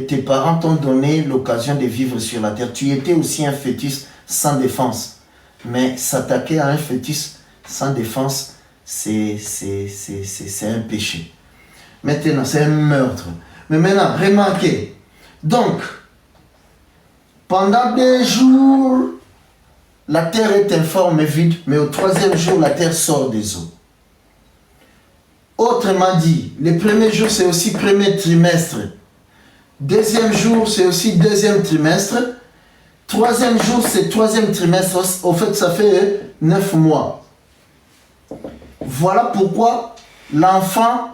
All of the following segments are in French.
tes parents t'ont donné l'occasion de vivre sur la terre. Tu étais aussi un fœtus sans défense. Mais s'attaquer à un fœtus sans défense, c'est un péché. Maintenant, c'est un meurtre. Mais maintenant, remarquez. Donc, pendant 2 jours, la terre est informe et vide, mais au 3e jour, la terre sort des eaux. Autrement dit, le premier jour, c'est aussi premier trimestre. 2e jour, c'est aussi 2e trimestre. 3e jour, c'est 3e trimestre. Au fait, ça fait 9 mois. Voilà pourquoi l'enfant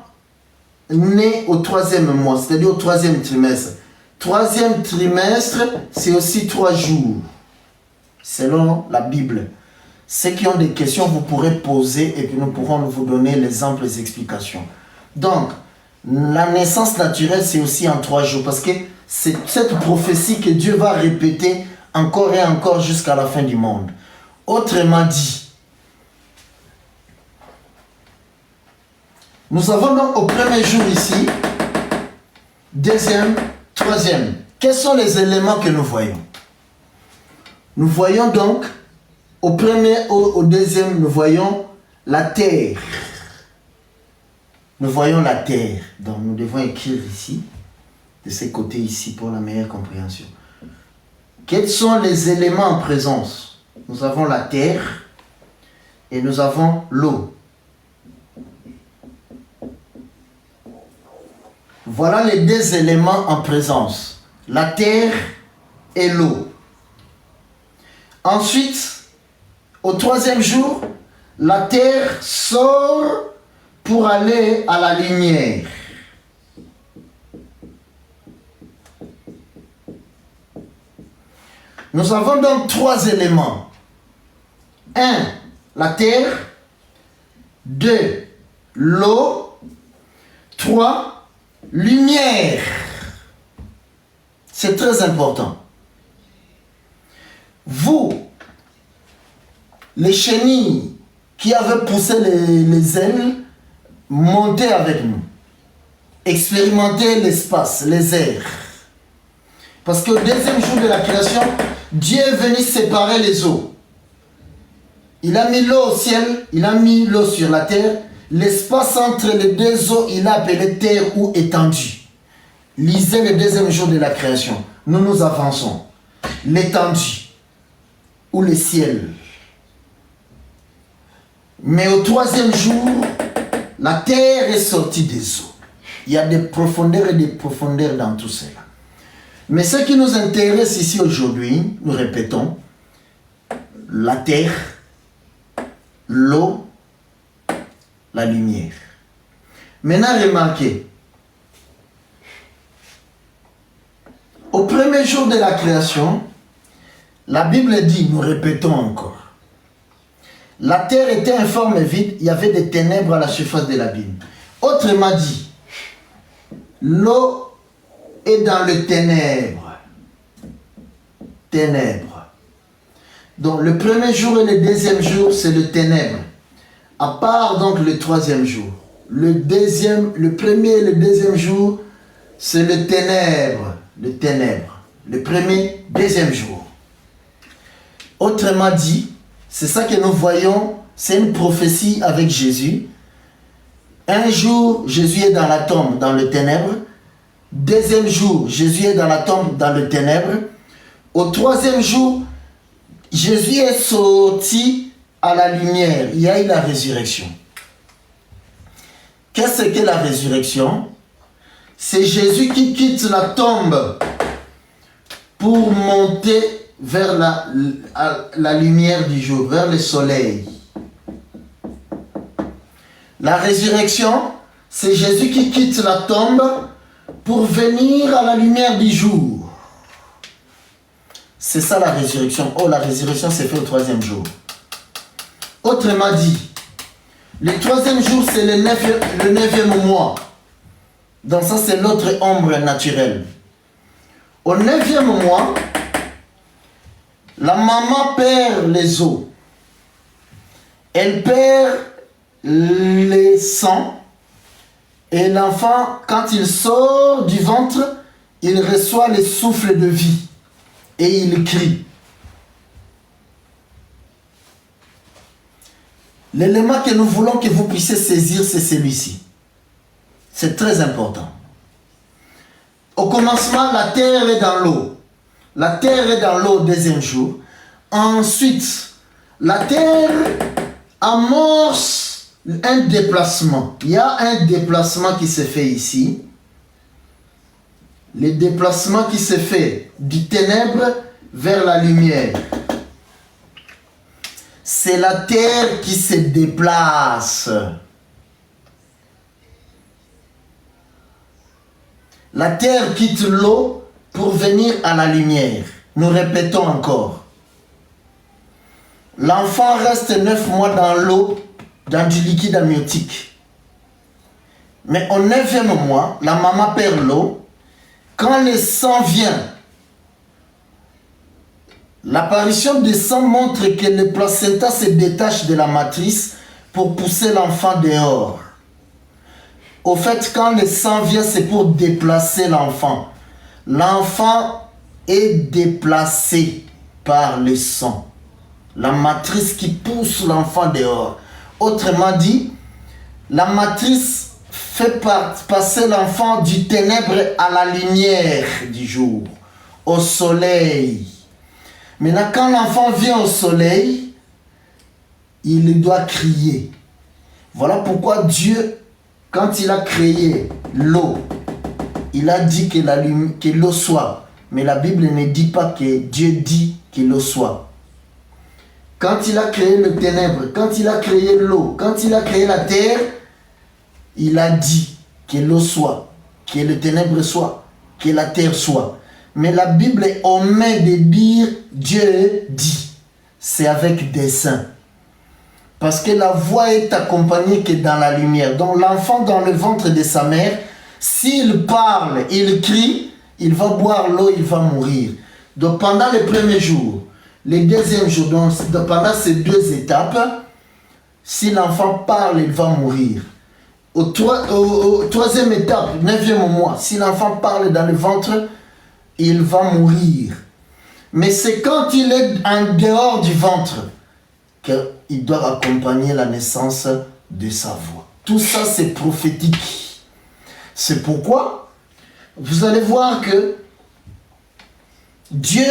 naît au 3e mois, c'est-à-dire au 3e trimestre. 3e trimestre, c'est aussi 3 jours, selon la Bible. Ceux qui ont des questions, vous pourrez poser et puis nous pourrons vous donner les amples explications. Donc, la naissance naturelle, c'est aussi en 3 jours, parce que c'est cette prophétie que Dieu va répéter encore et encore jusqu'à la fin du monde. Autrement dit, nous avons donc au premier jour ici, 2e, 3e. Quels sont les éléments que nous voyons? Nous voyons donc, au premier, au 2e, nous voyons la terre. Nous voyons la terre. Donc nous devons écrire ici, de ce côté ici, pour la meilleure compréhension. Quels sont les éléments en présence? Nous avons la terre et nous avons l'eau. Voilà les 2 éléments en présence, la terre et l'eau. Ensuite, au 3e jour, la terre sort pour aller à la lumière. Nous avons donc 3 éléments. 1, la terre. 2, l'eau. 3, lumière. C'est très important. Vous, les chenilles qui avaient poussé les ailes, montez avec nous. Expérimentez l'espace, les airs. Parce qu'au 2e jour de la création, Dieu est venu séparer les eaux. Il a mis l'eau au ciel, il a mis l'eau sur la terre. L'espace entre les 2 eaux, il a appelé terre ou étendue. Lisez le 2e jour de la création. Nous avançons. L'étendue ou le ciel. Mais au 3e jour, la terre est sortie des eaux. Il y a des profondeurs et des profondeurs dans tout cela. Mais ce qui nous intéresse ici aujourd'hui, nous répétons, la terre, l'eau, la lumière. Maintenant, remarquez, au premier jour de la création, la Bible dit, nous répétons encore, la terre était informe et vide, il y avait des ténèbres à la surface de l'abîme. Autrement dit, l'eau est dans le ténèbre. Ténèbres. Donc le premier jour et le 2e jour, c'est le ténèbre. À part donc le 3e jour. Le premier et le 2e jour, c'est le ténèbre. Le ténèbre. Le premier, 2e jour. Autrement dit, c'est ça que nous voyons, c'est une prophétie avec Jésus. Un jour, Jésus est dans la tombe, dans le ténèbre. 2e jour, Jésus est dans la tombe, dans le ténèbre. Au 3e jour, Jésus est sorti à la lumière. Il y a eu la résurrection. Qu'est-ce que la résurrection? C'est Jésus qui quitte la tombe pour monter vers la lumière du jour, vers le soleil. La résurrection, c'est Jésus qui quitte la tombe pour venir à la lumière du jour. C'est ça la résurrection. Oh, la résurrection s'est faite au 3e jour. Autrement dit, le 3e jour, c'est le 9e mois. Donc ça, c'est l'autre ombre naturelle. Au 9e mois, la maman perd les os. Elle perd les sangs. Et l'enfant, quand il sort du ventre, il reçoit le souffle de vie et il crie. L'élément que nous voulons que vous puissiez saisir, c'est celui-ci. C'est très important. Au commencement, la terre est dans l'eau. La terre est dans l'eau au deuxième jour. Ensuite, la terre amorce un déplacement. Il y a un déplacement qui se fait ici. Le déplacement qui se fait du ténèbre vers la lumière. C'est la terre qui se déplace. La terre quitte l'eau pour venir à la lumière. Nous répétons encore. L'enfant reste 9 mois dans l'eau, dans du liquide amniotique. Mais au 9e mois, la maman perd l'eau. Quand le sang vient, l'apparition du sang montre que le placenta se détache de la matrice pour pousser l'enfant dehors. Au fait, quand le sang vient, c'est pour déplacer l'enfant. L'enfant est déplacé par le sang. La matrice qui pousse l'enfant dehors. Autrement dit, la matrice fait passer l'enfant du ténèbre à la lumière du jour, au soleil. Maintenant, quand l'enfant vient au soleil, il doit crier. Voilà pourquoi Dieu, quand il a créé l'eau, il a dit que l'eau soit. Mais la Bible ne dit pas que Dieu dit que l'eau soit. Quand il a créé le ténèbre, quand il a créé l'eau, quand il a créé la terre, il a dit que l'eau soit, que le ténèbre soit, que la terre soit. Mais la Bible omet de dire Dieu dit. C'est avec dessein. Parce que la voix est accompagnée que dans la lumière. Donc l'enfant dans le ventre de sa mère, s'il parle, il crie, il va boire l'eau, il va mourir. Donc pendant les premiers jours, les deuxièmes jours, donc pendant ces 2 étapes, si l'enfant parle, il va mourir. Au 3e étape, 9e mois, si l'enfant parle dans le ventre, il va mourir. Mais c'est quand il est en dehors du ventre qu'il doit accompagner la naissance de sa voix. Tout ça, c'est prophétique. C'est pourquoi vous allez voir que Dieu,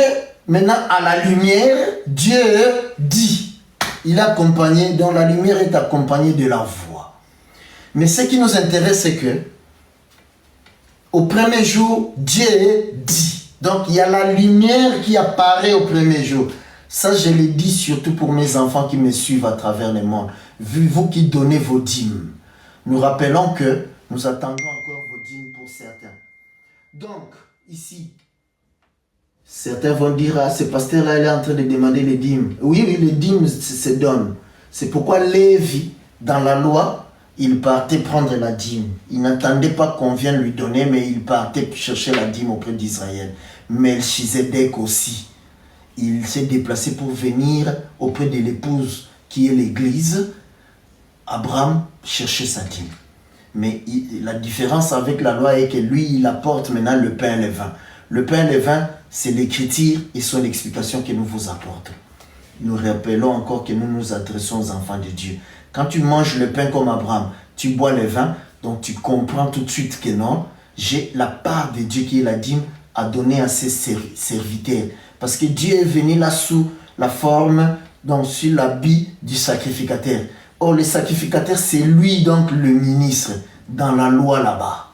maintenant à la lumière, Dieu dit. Il est accompagné, donc la lumière est accompagnée de la voix. Mais ce qui nous intéresse, c'est que au premier jour, Dieu dit. Donc il y a la lumière qui apparaît au premier jour. Ça, je le dis surtout pour mes enfants qui me suivent à travers le monde. Vu vous qui donnez vos dîmes. Nous rappelons que nous attendons encore vos dîmes pour certains. Donc, ici, certains vont dire, ah, ce pasteur-là, il est en train de demander les dîmes. Oui, les dîmes se donnent. C'est pourquoi Lévi, dans la loi, il partait prendre la dîme. Il n'attendait pas qu'on vienne lui donner, mais il partait chercher la dîme auprès d'Israël. Melchizedek aussi. Il s'est déplacé pour venir auprès de l'épouse qui est l'église. Abraham cherchait sa dîme. Mais la différence avec la loi est que lui, il apporte maintenant le pain et le vin. Le pain et le vin, c'est l'écriture et son explication que nous vous apportons. Nous rappelons encore que nous nous adressons aux enfants de Dieu. Quand tu manges le pain comme Abraham, tu bois le vin, donc tu comprends tout de suite que non, j'ai la part de Dieu qui est la dîme à donner à ses serviteurs. Parce que Dieu est venu là sous la forme, donc sur l'habit du sacrificateur. Or, le sacrificateur, c'est lui donc le ministre dans la loi là-bas.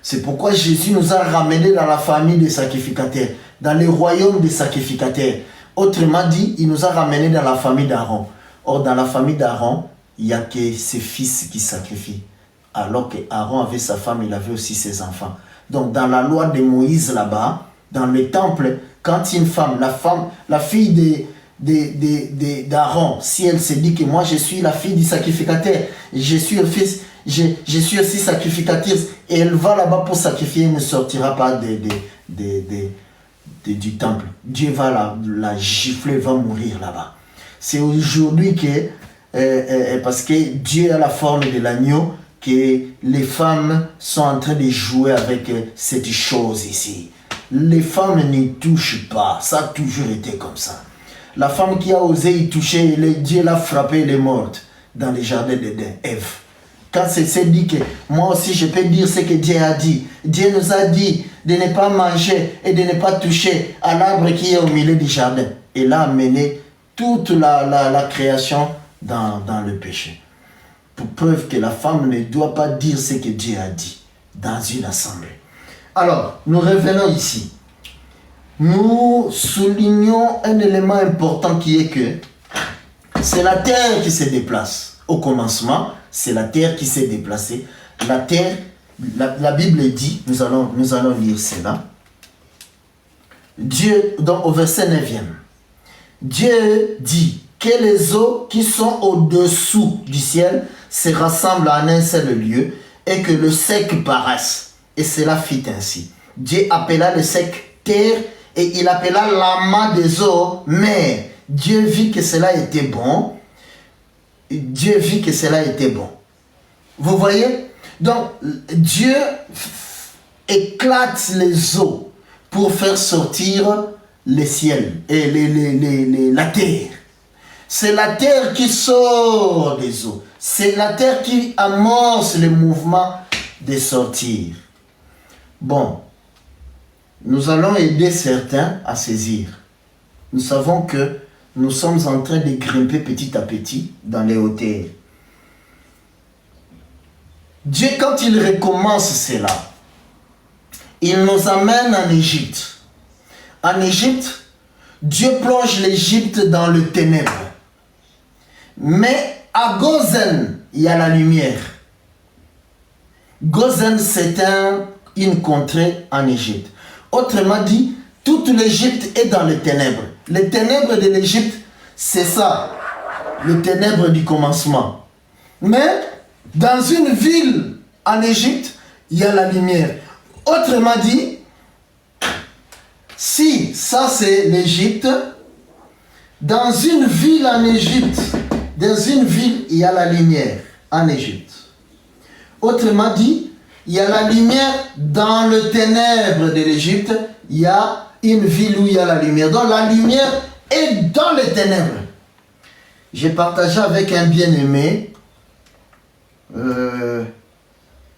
C'est pourquoi Jésus nous a ramenés dans la famille des sacrificateurs, dans le royaume des sacrificateurs. Autrement dit, il nous a ramenés dans la famille d'Aaron. Or, dans la famille d'Aaron, il n'y a que ses fils qui sacrifient. Alors qu'Aaron avait sa femme, il avait aussi ses enfants. Donc, dans la loi de Moïse là-bas, dans le temple, quand une femme, la fille d'Aaron, si elle se dit que moi je suis la fille du sacrificateur, je suis aussi sacrificatrice, et elle va là-bas pour sacrifier, elle ne sortira pas du temple. Dieu va la gifler, va mourir là-bas. C'est aujourd'hui que, parce que Dieu a la forme de l'agneau, que les femmes sont en train de jouer avec cette chose ici. Les femmes n'y touchent pas. Ça a toujours été comme ça. La femme qui a osé y toucher, Dieu l'a frappée, elle est morte dans le jardin d'Éden, Ève. Quand c'est dit que moi aussi je peux dire ce que Dieu a dit. Dieu nous a dit de ne pas manger et de ne pas toucher à l'arbre qui est au milieu du jardin. Et là, amené toute la création dans le péché. Pour preuve que la femme ne doit pas dire ce que Dieu a dit dans une assemblée. Alors, nous revenons ici. Nous soulignons un élément important qui est que c'est la terre qui se déplace. Au commencement, c'est la terre qui s'est déplacée. La terre, la Bible dit, nous allons lire cela. Dieu, donc au verset 9e, Dieu dit que les eaux qui sont au-dessous du ciel se rassemblent en un seul lieu et que le sec paraisse. Et cela fit ainsi. Dieu appela le sec terre et il appela l'amas des eaux mer. Dieu vit que cela était bon. Dieu vit que cela était bon. Vous voyez? Donc, Dieu éclate les eaux pour faire sortir les ciels et la terre. C'est la terre qui sort des eaux. C'est la terre qui amorce le mouvement de sortir. Bon, nous allons aider certains à saisir. Nous savons que nous sommes en train de grimper petit à petit dans les hauteurs. Dieu, quand il recommence cela, il nous amène en Égypte. En Égypte, Dieu plonge l'Égypte dans le ténèbre. Mais à Gozen, il y a la lumière. Gozen, c'est une contrée en Égypte. Autrement dit, toute l'Égypte est dans les ténèbres. Les ténèbres de l'Égypte, c'est ça, le ténèbre du commencement. Mais dans une ville en Égypte, il y a la lumière. Autrement dit, si ça c'est l'Égypte, dans une ville en Égypte, dans une ville, il y a la lumière en Égypte. Autrement dit, il y a la lumière dans le ténèbre de l'Égypte, il y a une ville où il y a la lumière. Donc la lumière est dans les ténèbres. J'ai partagé avec un bien-aimé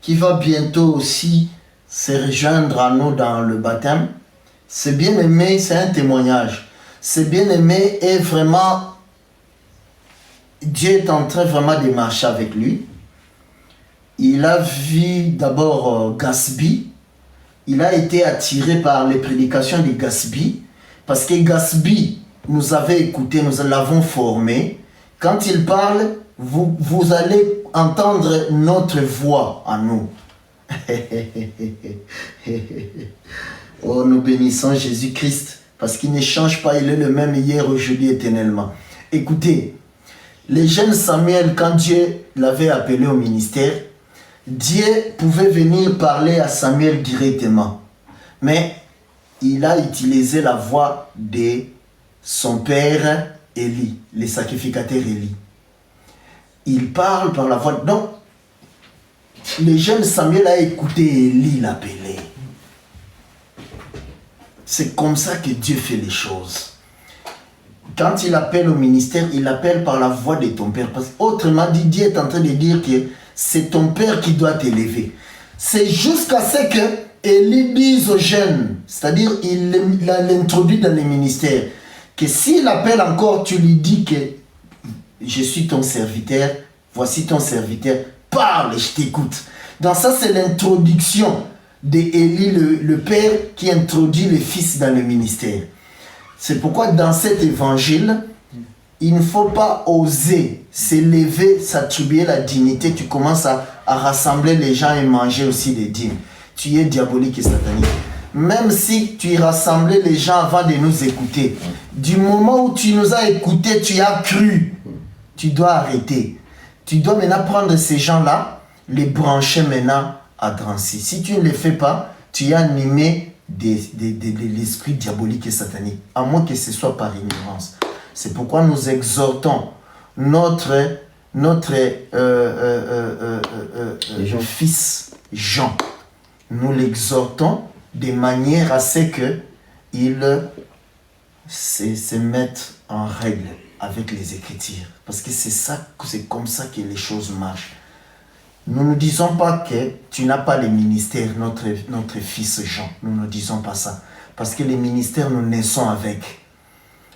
qui va bientôt aussi se rejoindre à nous dans le baptême. Ce bien-aimé, c'est un témoignage. Ce bien-aimé est vraiment... Dieu est en train vraiment de marcher avec lui. Il a vu d'abord Gatsby. Il a été attiré par les prédications de Gatsby. Parce que Gatsby nous avait écouté, nous l'avons formé. Quand il parle, vous allez entendre notre voix à nous. Oh, nous bénissons Jésus-Christ. Parce qu'il ne change pas, il est le même hier, aujourd'hui, éternellement. Écoutez, les jeunes Samuel, quand Dieu l'avait appelé au ministère, Dieu pouvait venir parler à Samuel directement. Mais il a utilisé la voix de son père Élie, le sacrificateur Élie. Il parle par la voix. Donc, le jeune Samuel a écouté Élie l'appeler. C'est comme ça que Dieu fait les choses. Quand il appelle au ministère, il appelle par la voix de ton père. Parce qu'autrement dit, Dieu est en train de dire que c'est ton père qui doit t'élever. C'est jusqu'à ce que Élie dise aux jeunes, c'est-à-dire il l'introduit dans le ministère, que s'il appelle encore, tu lui dis que je suis ton serviteur, voici ton serviteur, parle, je t'écoute. Donc ça, c'est l'introduction d'Élie, le père, qui introduit le fils dans le ministère. C'est pourquoi dans cet évangile, il ne faut pas oser s'élever, s'attribuer la dignité. Tu commences à rassembler les gens et manger aussi des dîmes. Tu es diabolique et satanique. Même si tu rassemblais les gens avant de nous écouter, du moment où tu nous as écoutés, tu as cru. Tu dois arrêter. Tu dois maintenant prendre ces gens-là, les brancher maintenant à Drancy. Si tu ne les fais pas, tu es animé de l'esprit diabolique et satanique, à moins que ce soit par ignorance. C'est pourquoi nous exhortons notre notre fils Jean, nous l'exhortons de manière à ce qu'il se mette en règle avec les Écritures. Parce que c'est comme ça que les choses marchent. Nous ne disons pas que tu n'as pas le ministère, notre fils Jean. Nous ne disons pas ça. Parce que les ministères, nous naissons avec.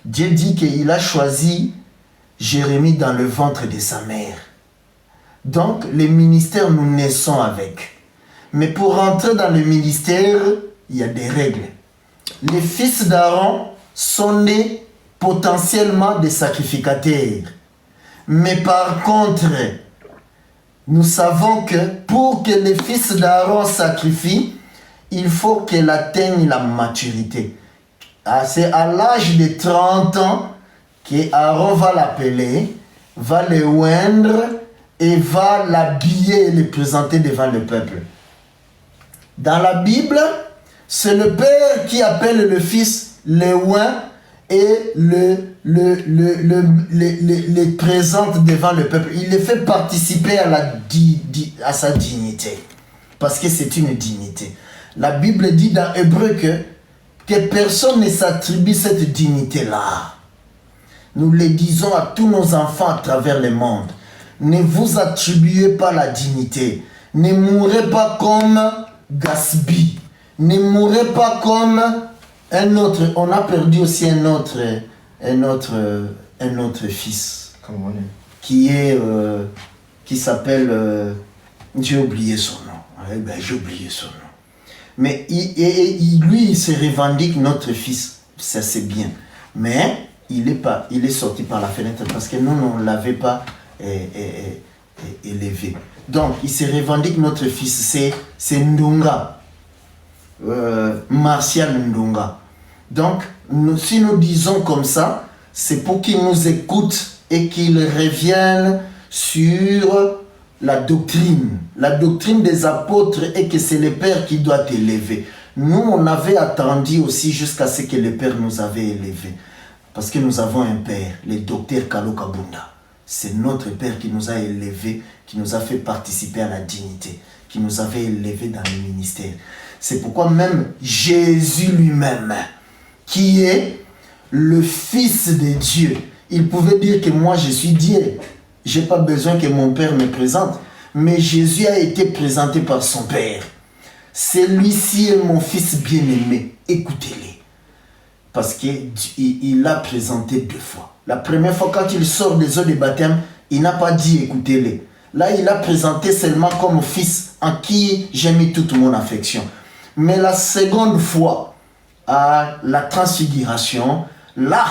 Dieu dit qu'il a choisi Jérémie dans le ventre de sa mère. Donc, les ministères, nous naissons avec. Mais pour rentrer dans le ministère, il y a des règles. Les fils d'Aaron sont nés potentiellement des sacrificateurs. Mais par contre, nous savons que pour que les fils d'Aaron sacrifient, il faut qu'elle atteigne la maturité. C'est à l'âge de 30 ans qu'Aaron va l'appeler, va le oindre et va l'habiller et le présenter devant le peuple. Dans la Bible, c'est le père qui appelle le fils, le oint et le présente devant le peuple. Il le fait participer à sa dignité. Parce que c'est une dignité. La Bible dit dans Hébreu que personne ne s'attribue cette dignité-là. Nous le disons à tous nos enfants à travers le monde. Ne vous attribuez pas la dignité. Ne mourrez pas comme Gatsby. Ne mourrez pas comme un autre. On a perdu aussi un autre fils. Qui s'appelle... j'ai oublié son nom. J'ai oublié son nom. Mais lui, il se revendique notre fils. Ça, c'est bien. Mais il est sorti par la fenêtre parce que nous, on ne l'avait pas élevé. Donc, il se revendique notre fils. C'est Ndunga. Martial Ndunga. Donc, si nous disons comme ça, c'est pour qu'il nous écoute et qu'il revienne sur la doctrine des apôtres et que c'est le Père qui doit t'élever. Nous, on avait attendu aussi jusqu'à ce que le Père nous avait élevés. Parce que nous avons un Père, le docteur Kalo Kabunda. C'est notre Père qui nous a élevés, qui nous a fait participer à la dignité, qui nous avait élevés dans le ministère. C'est pourquoi même Jésus lui-même, qui est le Fils de Dieu, il pouvait dire que moi je suis Dieu. Je n'ai pas besoin que mon Père me présente. Mais Jésus a été présenté par son Père. Celui-ci est mon Fils bien-aimé. Écoutez-le. Parce qu'il l'a présenté 2 fois. La première fois, quand il sort des eaux de baptême, il n'a pas dit écoutez-le. Là, il l'a présenté seulement comme Fils en qui j'ai mis toute mon affection. Mais la seconde fois, à la transfiguration, là,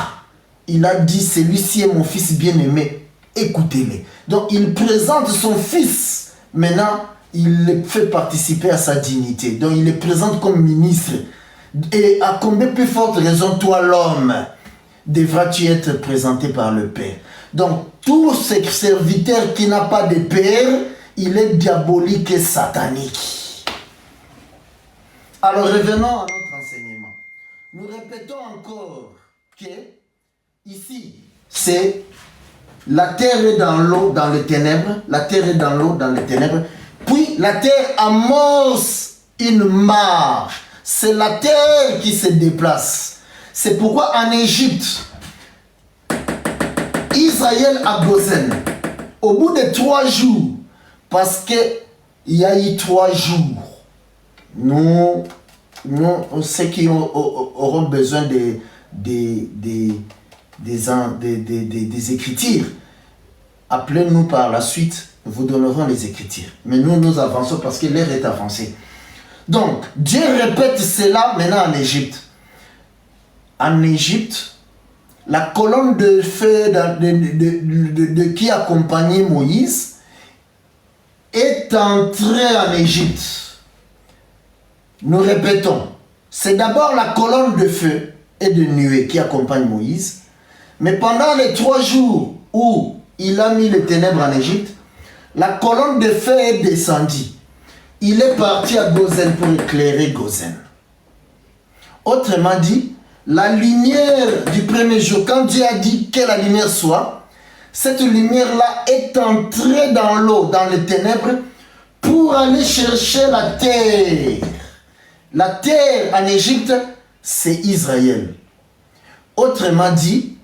il a dit celui-ci est mon Fils bien-aimé. Écoutez-les. Donc, il présente son fils. Maintenant, il le fait participer à sa dignité. Donc, il le présente comme ministre. Et à combien plus forte raison, toi, l'homme, devras-tu être présenté par le Père. Donc, tout ce serviteur qui n'a pas de Père, il est diabolique et satanique. Alors, revenons à notre enseignement. Nous répétons encore que, ici, c'est... La terre est dans l'eau, dans les ténèbres. La terre est dans l'eau, dans les ténèbres. Puis la terre amorce une marche. C'est la terre qui se déplace. C'est pourquoi en Égypte, Israël a Gozen. Au bout de 3 jours, parce qu'il y a eu 3 jours, nous ceux qui auront besoin des écritures, appelez-nous par la suite, nous vous donnerons les écritures. Mais nous avançons parce que l'heure est avancée. Donc, Dieu répète cela maintenant en Égypte. En Égypte, la colonne de feu qui accompagnait Moïse est entrée en Égypte. Nous répétons, c'est d'abord la colonne de feu et de nuée qui accompagne Moïse. Mais pendant les 3 jours où il a mis les ténèbres en Égypte, la colonne de feu est descendue. Il est parti à Gozen pour éclairer Gozen. Autrement dit, la lumière du premier jour, quand Dieu a dit que la lumière soit, Cette lumière-là est entrée dans l'eau, dans les ténèbres, pour aller chercher la terre. La terre en Égypte, c'est Israël. Autrement dit,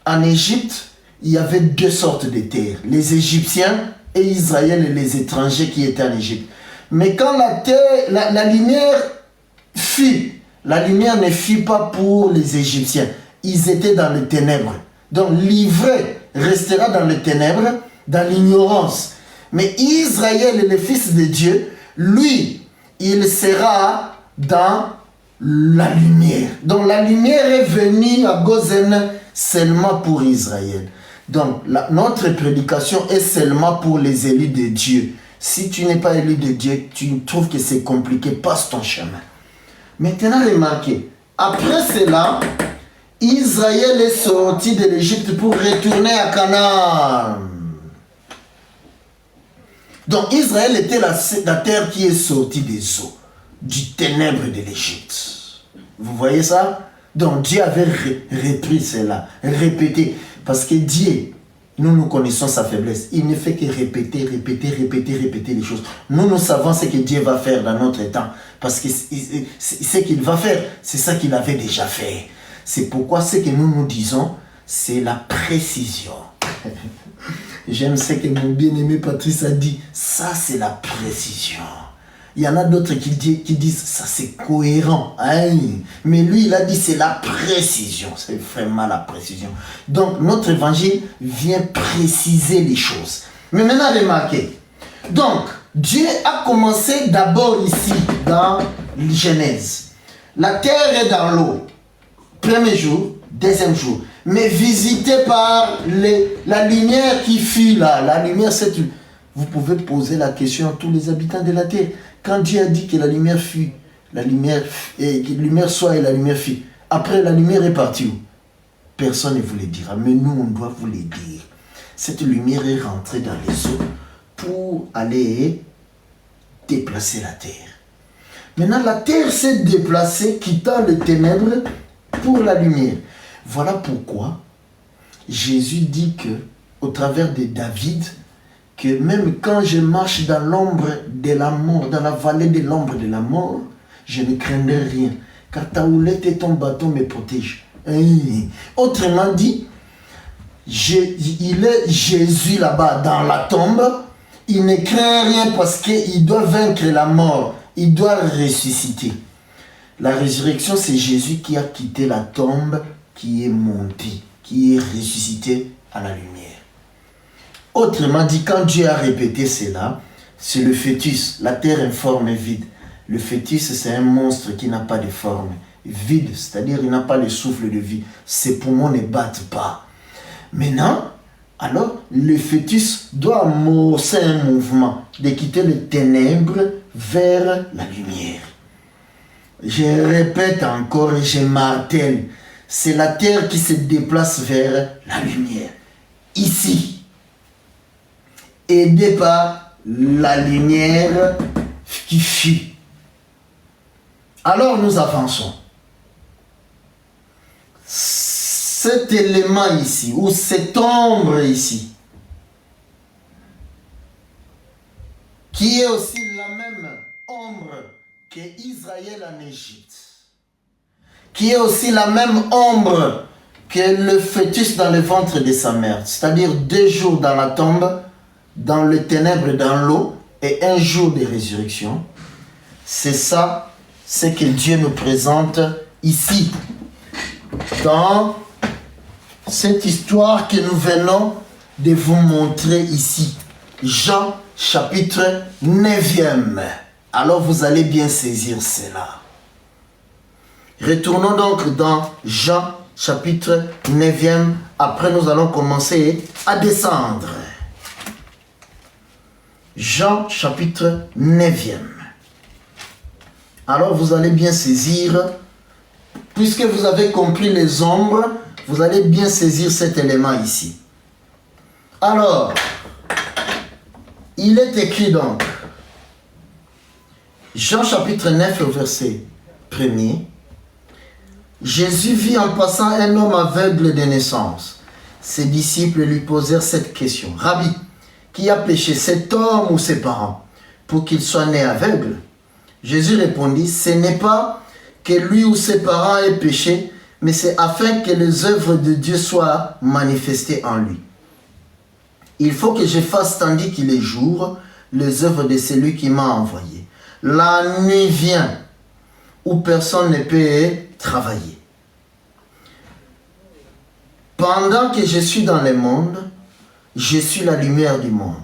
en Égypte, il y avait deux sortes de terres, les Égyptiens et Israël et les étrangers qui étaient en Égypte. Mais quand la lumière fut, la lumière ne fut pas pour les Égyptiens. Ils étaient dans les ténèbres. Donc l'ivraie restera dans les ténèbres, dans l'ignorance. Mais Israël, le fils de Dieu, lui, il sera dans la lumière. Donc la lumière est venue à Gozen seulement pour Israël. Donc notre prédication est seulement pour les élus de Dieu. Si tu n'es pas élu de Dieu, tu trouves que c'est compliqué, passe ton chemin. Maintenant, remarquez, après cela, Israël est sorti de l'Égypte pour retourner à Canaan. Donc Israël était la terre qui est sortie des eaux, du ténèbre de l'Égypte. Vous voyez ça? Donc Dieu avait repris cela, répété. Parce que Dieu, nous connaissons sa faiblesse. Il ne fait que répéter les choses. Nous savons ce que Dieu va faire dans notre temps. Parce que ce qu'il va faire, c'est ça qu'il avait déjà fait. C'est pourquoi ce que nous disons, c'est la précision. J'aime ce que mon bien-aimé Patrice a dit. Ça, c'est la précision. Il y en a d'autres qui disent, ça c'est cohérent. Hein? Mais lui, il a dit, c'est la précision. C'est vraiment la précision. Donc, notre évangile vient préciser les choses. Mais maintenant, remarquez. Donc, Dieu a commencé d'abord ici, dans Genèse. La terre est dans l'eau. Premier jour, deuxième jour. Mais visité par la lumière qui fut là. La lumière, c'est... Vous pouvez poser la question à tous les habitants de la terre. Quand Dieu a dit que la lumière fut, que la lumière soit et la lumière fut, après la lumière est partie où? Personne ne vous le dira, mais nous on doit vous le dire. Cette lumière est rentrée dans les eaux pour aller déplacer la terre. Maintenant la terre s'est déplacée, quittant les ténèbres pour la lumière. Voilà pourquoi Jésus dit que, au travers de David, que même quand je marche dans l'ombre de la mort, dans la vallée de l'ombre de la mort, je ne craindrai rien, car ta houlette et ton bâton me protègent. Autrement dit, il est Jésus là-bas dans la tombe, il ne craint rien parce qu'il doit vaincre la mort, il doit ressusciter. La résurrection, c'est Jésus qui a quitté la tombe, qui est monté, qui est ressuscité à la lumière. Autrement dit, quand Dieu a répété cela, c'est le fœtus, la terre informe et vide. Le fœtus, c'est un monstre qui n'a pas de forme. Vide, c'est-à-dire il n'a pas le souffle de vie. Ses poumons ne battent pas. Maintenant, alors, le fœtus doit amorcer un mouvement, de quitter les ténèbres vers la lumière. Je répète encore et je martèle, c'est la terre qui se déplace vers la lumière. Ici. Aidé par la lumière qui fut. Alors nous avançons. Cet élément ici, ou cette ombre ici, qui est aussi la même ombre que Israël en Égypte, qui est aussi la même ombre que le fœtus dans le ventre de sa mère, c'est-à-dire 2 jours dans la tombe, dans les ténèbres, dans l'eau, et un jour de résurrection. C'est ça, ce que Dieu nous présente ici, dans cette histoire que nous venons de vous montrer ici. Jean, chapitre 9e. Alors vous allez bien saisir cela. Retournons donc dans Jean, chapitre 9e. Après, nous allons commencer à descendre. Jean chapitre 9e. Alors vous allez bien saisir, puisque vous avez compris les ombres, vous allez bien saisir cet élément ici. Alors, il est écrit donc, Jean chapitre 9 au verset 1er, Jésus vit en passant un homme aveugle de naissance. ses disciples lui posèrent cette question. Rabbi, qui a péché, cet homme ou ses parents, pour qu'il soit né aveugle? Jésus répondit, ce n'est pas que lui ou ses parents aient péché, mais c'est afin que les œuvres de Dieu soient manifestées en lui. Il faut que je fasse tandis qu'il est jour, les œuvres de celui qui m'a envoyé. La nuit vient où personne ne peut travailler. Pendant que je suis dans le monde, je suis la lumière du monde.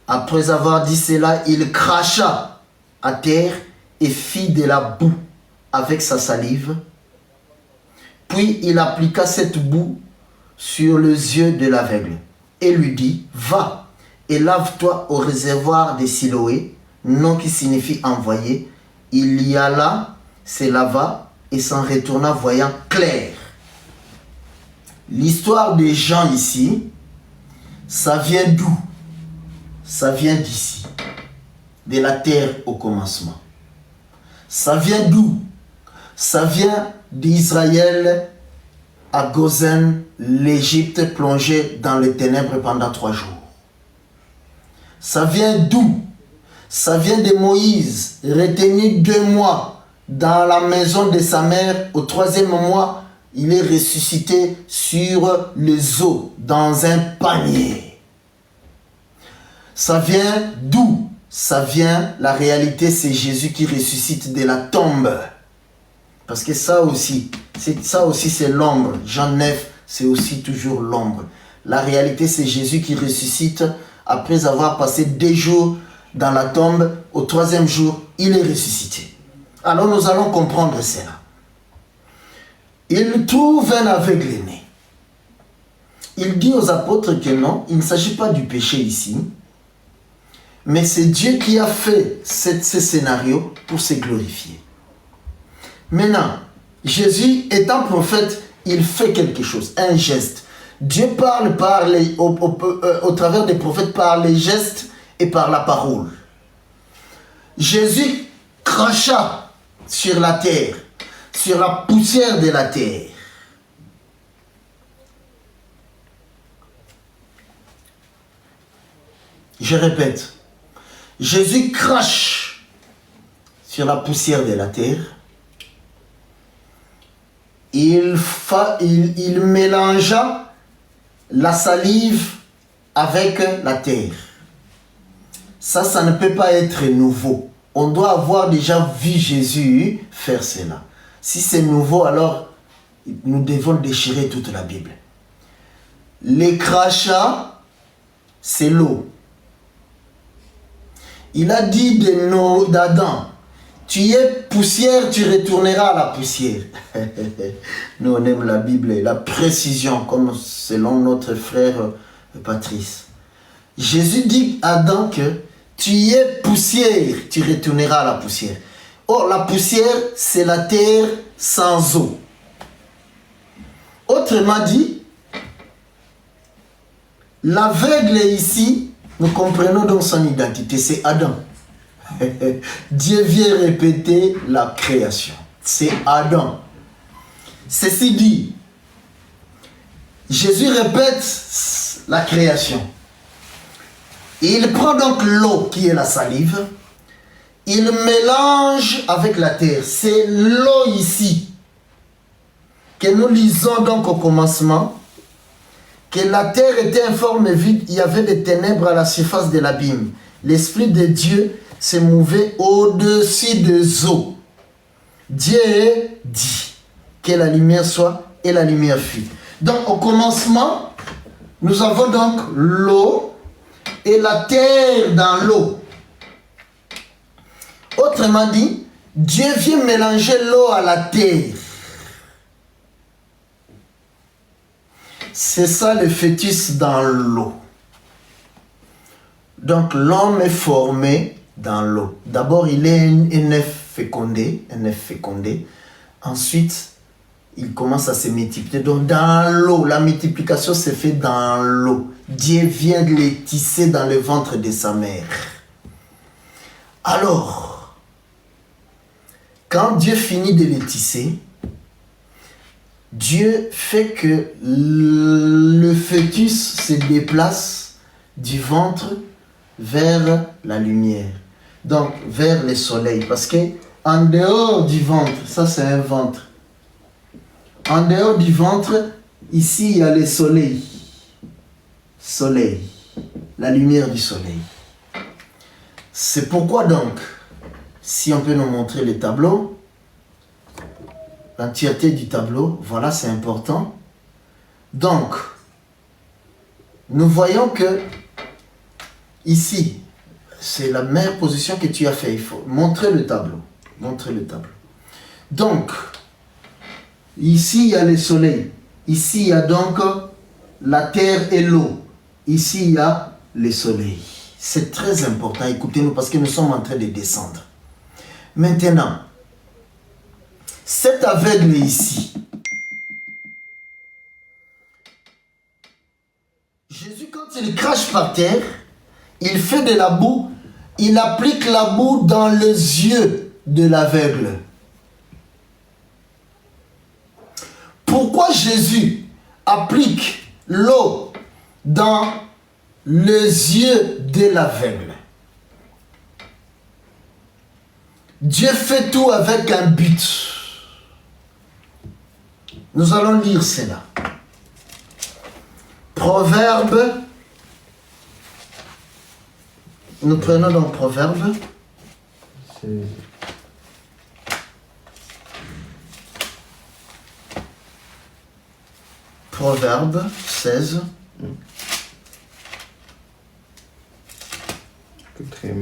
Après avoir dit cela, il cracha à terre et fit de la boue avec sa salive. Puis il appliqua cette boue sur les yeux de l'aveugle et lui dit, va et lave-toi au réservoir de Siloé, nom qui signifie envoyé. Il y alla, se lava et s'en retourna voyant clair. L'histoire des gens ici, ça vient d'où? Ça vient d'ici, de la terre au commencement. Ça vient d'où? Ça vient d'Israël à Gozen, l'Égypte plongée dans les ténèbres pendant 3 jours. Ça vient d'où? Ça vient de Moïse, retenu 2 mois dans la maison de sa mère. Au 3e mois, il est ressuscité sur les eaux, dans un panier. Ça vient d'où? Ça vient, la réalité, c'est Jésus qui ressuscite de la tombe. Parce que ça aussi, c'est l'ombre. Jean 9, c'est aussi toujours l'ombre. La réalité, c'est Jésus qui ressuscite après avoir passé 2 jours dans la tombe. Au 3e jour, il est ressuscité. Alors nous allons comprendre cela. Il trouve un aveugle né. Il dit aux apôtres que non, il ne s'agit pas du péché ici, mais c'est Dieu qui a fait ce scénario pour se glorifier. Maintenant, Jésus étant prophète, il fait quelque chose, un geste. Dieu parle au travers des prophètes par les gestes et par la parole. Jésus cracha sur la terre, sur la poussière de la terre. Je répète, Jésus crache sur la poussière de la terre. Il mélangea la salive avec la terre. Ça ne peut pas être nouveau. On doit avoir déjà vu Jésus faire cela. Si c'est nouveau, alors nous devons déchirer toute la Bible. Les crachats, c'est l'eau. Il a dit d'Adam, tu es poussière, tu retourneras à la poussière. Nous, on aime la Bible et la précision, comme selon notre frère Patrice. Jésus dit à Adam que tu es poussière, tu retourneras à la poussière. Or, la poussière, c'est la terre sans eau. Autrement dit, l'aveugle ici, nous comprenons donc son identité, c'est Adam. Dieu vient répéter la création. C'est Adam. Ceci dit, Jésus répète la création. Il prend donc l'eau qui est la salive. Il mélange avec la terre. C'est l'eau ici que nous lisons donc au commencement. Que la terre était informe et vide. Il y avait des ténèbres à la surface de l'abîme. L'Esprit de Dieu se mouvait au-dessus des eaux. Dieu dit que la lumière soit et la lumière fut. Donc au commencement, nous avons donc l'eau et la terre dans l'eau. Autrement dit, Dieu vient mélanger l'eau à la terre. C'est ça le fœtus dans l'eau. Donc l'homme est formé dans l'eau. D'abord, il est un œuf fécondé, Ensuite, il commence à se multiplier. Donc dans l'eau, la multiplication se fait dans l'eau. Dieu vient de les tisser dans le ventre de sa mère. Alors, quand Dieu finit de les tisser, Dieu fait que le fœtus se déplace du ventre vers la lumière. Donc, vers le soleil. Parce que en dehors du ventre, ça c'est un ventre. En dehors du ventre, ici il y a le soleil. Soleil. La lumière du soleil. C'est pourquoi donc, si on peut nous montrer les tableaux, l'entièreté du tableau, voilà, c'est important. Donc, nous voyons que ici, c'est la meilleure position que tu as fait. Il faut montrer le tableau. Montrer le tableau. Donc, ici, il y a le soleil. Ici, il y a donc la terre et l'eau. Ici, il y a le soleil. C'est très important. Écoutez-nous parce que nous sommes en train de descendre. Maintenant, cet aveugle ici, Jésus, quand il crache par terre, il fait de la boue, il applique la boue dans les yeux de l'aveugle. Pourquoi Jésus applique l'eau dans les yeux de l'aveugle? Dieu fait tout avec un but. Nous allons lire cela. Proverbe. Nous prenons donc Proverbe. Proverbe 16.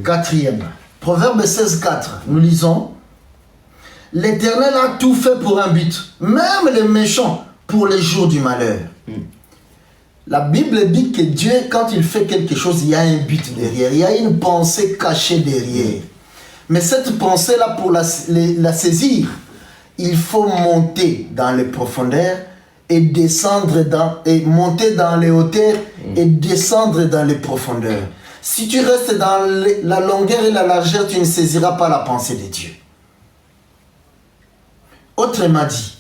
Quatrième. Proverbe 16, 4. Nous lisons. L'Éternel a tout fait pour un but, même les méchants pour les jours du malheur. La Bible dit que Dieu, quand il fait quelque chose, il y a un but derrière, il y a une pensée cachée derrière. Mais cette pensée-là, pour la saisir, il faut monter dans les profondeurs et descendre et monter dans les hauteurs et descendre dans les profondeurs. Si tu restes dans la longueur et la largeur, tu ne saisiras pas la pensée de Dieu. Autrement dit,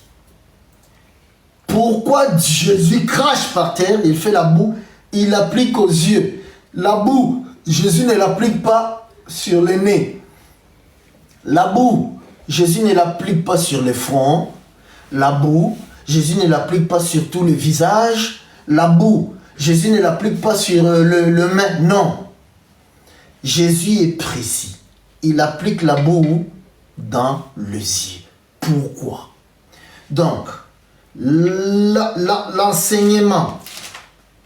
pourquoi Jésus crache par terre, il fait la boue, il l'applique aux yeux. La boue, Jésus ne l'applique pas sur le nez. La boue, Jésus ne l'applique pas sur le front. La boue, Jésus ne l'applique pas sur tout le visage. La boue, Jésus ne l'applique pas sur le main. Non. Jésus est précis. Il applique la boue dans les yeux. Pourquoi? Donc, l'enseignement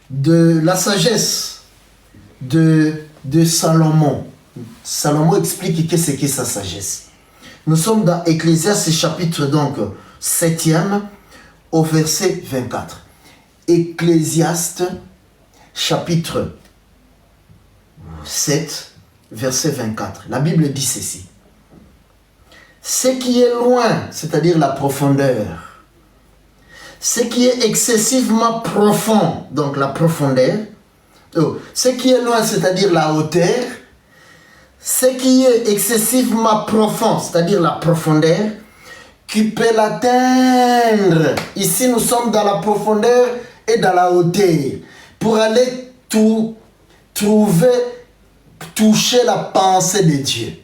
de la sagesse de Salomon. Salomon explique qu'est-ce qu'est sa sagesse. Nous sommes dans Ecclésiaste chapitre donc 7e au verset 24. Ecclésiaste chapitre 7 verset 24. La Bible dit ceci. Ce qui est loin, c'est-à-dire la profondeur, ce qui est excessivement profond, donc la profondeur, ce qui est loin, c'est-à-dire la hauteur, ce qui est excessivement profond, c'est-à-dire la profondeur, qui peut l'atteindre. Ici, nous sommes dans la profondeur et dans la hauteur, pour aller toucher la pensée de Dieu.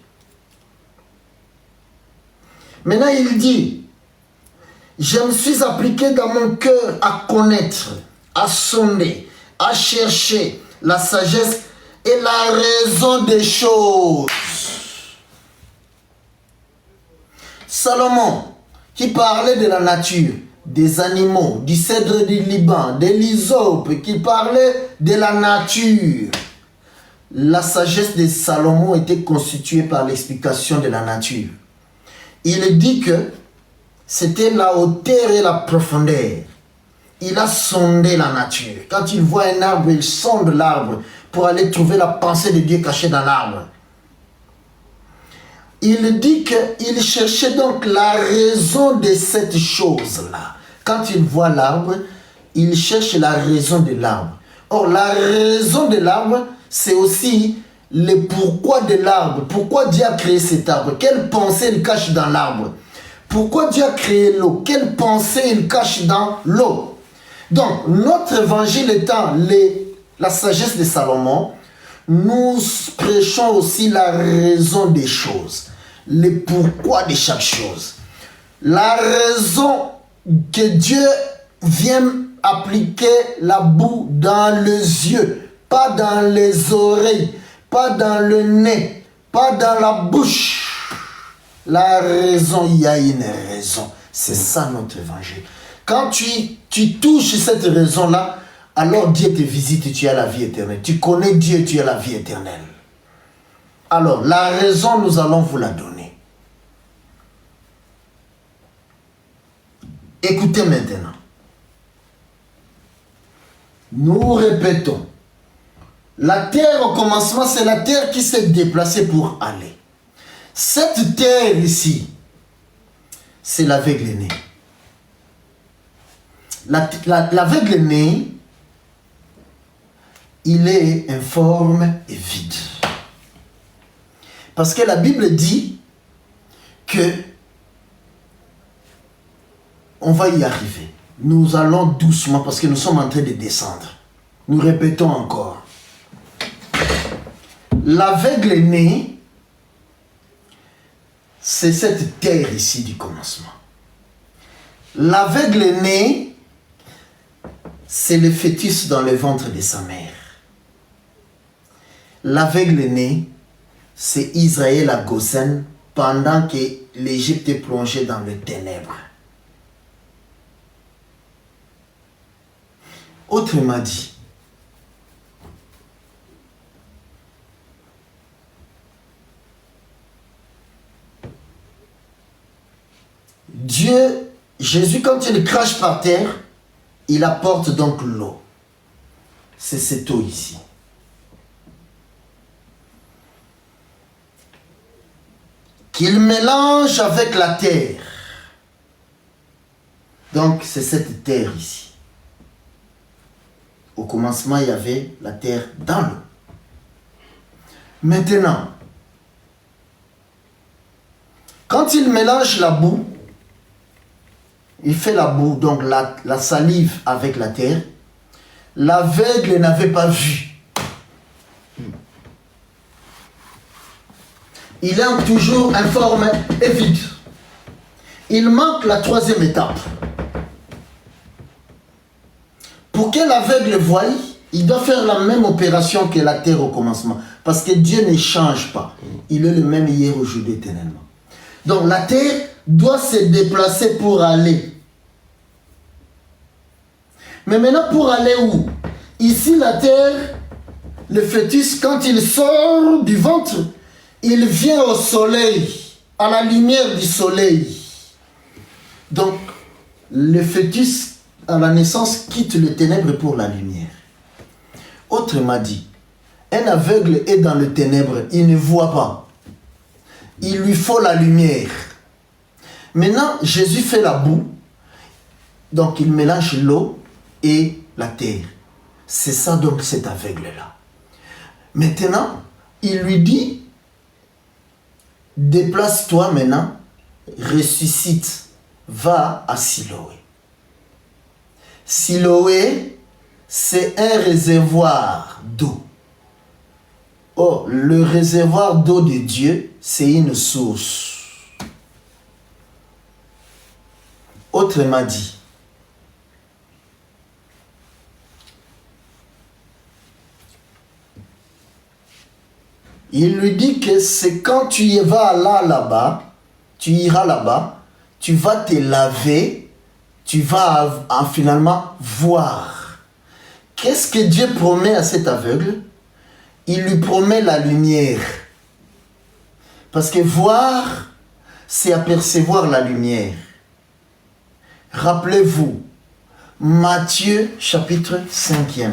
Maintenant, il dit, je me suis appliqué dans mon cœur à connaître, à sonder, à chercher la sagesse et la raison des choses. Salomon, qui parlait de la nature, des animaux, du cèdre du Liban, des lysopes, qui parlait de la nature. La sagesse de Salomon était constituée par l'explication de la nature. Il dit que c'était la hauteur et la profondeur. Il a sondé la nature. Quand il voit un arbre, il sonde l'arbre pour aller trouver la pensée de Dieu cachée dans l'arbre. Il dit qu'il cherchait donc la raison de cette chose-là. Quand il voit l'arbre, il cherche la raison de l'arbre. Or, la raison de l'arbre, c'est aussi le pourquoi de l'arbre. Pourquoi Dieu a créé cet arbre? Quelle pensée il cache dans l'arbre? Pourquoi Dieu a créé l'eau? Quelle pensée il cache dans l'eau? Donc, notre évangile étant la sagesse de Salomon, nous prêchons aussi la raison des choses, le pourquoi de chaque chose. La raison que Dieu vient appliquer la boue dans les yeux, pas dans les oreilles, pas dans le nez, pas dans la bouche. La raison, il y a une raison. C'est ça notre évangile. Quand tu touches cette raison-là, alors Dieu te visite et tu as la vie éternelle. Tu connais Dieu et tu as la vie éternelle. Alors, la raison, nous allons vous la donner. Écoutez maintenant. Nous répétons. La terre au commencement, c'est la terre qui s'est déplacée pour aller. Cette terre ici, c'est l'aveugle-né. L'aveugle-né, il est informe et vide. Parce que la Bible dit que on va y arriver. Nous allons doucement parce que nous sommes en train de descendre. Nous répétons encore. L'aveugle-né, c'est cette terre ici du commencement. L'aveugle-né, c'est le fœtus dans le ventre de sa mère. L'aveugle-né, c'est Israël à Goshen pendant que l'Égypte est plongée dans les ténèbres. Autrement dit, Dieu, Jésus, quand il crache par terre, il apporte donc l'eau. C'est cette eau ici. Qu'il mélange avec la terre. Donc, c'est cette terre ici. Au commencement, il y avait la terre dans l'eau. Maintenant, quand il mélange la boue, il fait la boue, donc la salive avec la terre, l'aveugle n'avait pas vu. Il est toujours informe et vide. Il manque la troisième étape. Pour que l'aveugle voie, il doit faire la même opération que la terre au commencement. Parce que Dieu ne change pas. Il est le même hier, aujourd'hui, éternellement. Donc la terre doit se déplacer pour aller. Mais maintenant, pour aller où? Ici, la terre, le fœtus, quand il sort du ventre, il vient au soleil, à la lumière du soleil. Donc, le fœtus, à la naissance, quitte les ténèbres pour la lumière. Autrement dit, un aveugle est dans les ténèbres, il ne voit pas. Il lui faut la lumière. Maintenant, Jésus fait la boue, donc il mélange l'eau et la terre. C'est ça donc cet aveugle-là. Maintenant, il lui dit, déplace-toi maintenant, ressuscite, va à Siloé. Siloé, c'est un réservoir d'eau. Oh, le réservoir d'eau de Dieu, c'est une source. Autrement dit, il lui dit que c'est quand tu vas là-bas, tu iras là-bas, tu vas te laver, tu vas finalement voir. Qu'est-ce que Dieu promet à cet aveugle? Il lui promet la lumière. Parce que voir, c'est apercevoir la lumière. Rappelez-vous, Matthieu chapitre 5e.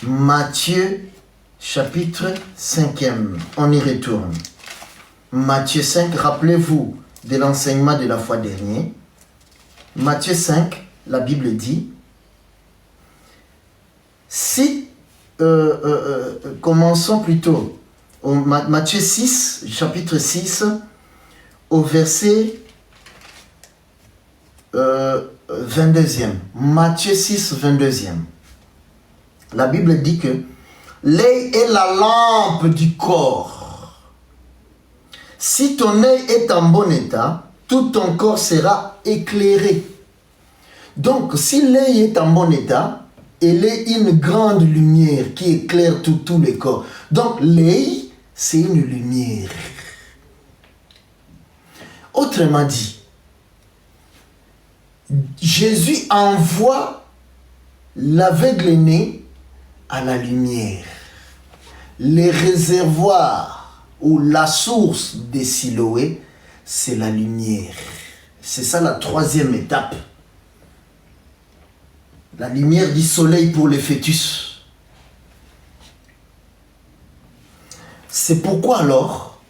Matthieu chapitre 5e. On y retourne. Matthieu 5, rappelez-vous de l'enseignement de la fois dernière. Matthieu 5, la Bible dit, si, commençons plutôt, au Matthieu 6, chapitre 6, au verset 22e. Matthieu 6, 22e. La Bible dit que l'œil est la lampe du corps. Si ton œil est en bon état, tout ton corps sera éclairé. Donc, si l'œil est en bon état, il est une grande lumière qui éclaire tout le corps. Donc, l'œil, c'est une lumière. Autrement dit, Jésus envoie l'aveugle-né à la lumière. Les réservoirs ou la source des Siloé, c'est la lumière. C'est ça la troisième étape. La lumière du soleil pour les fœtus. C'est pourquoi alors,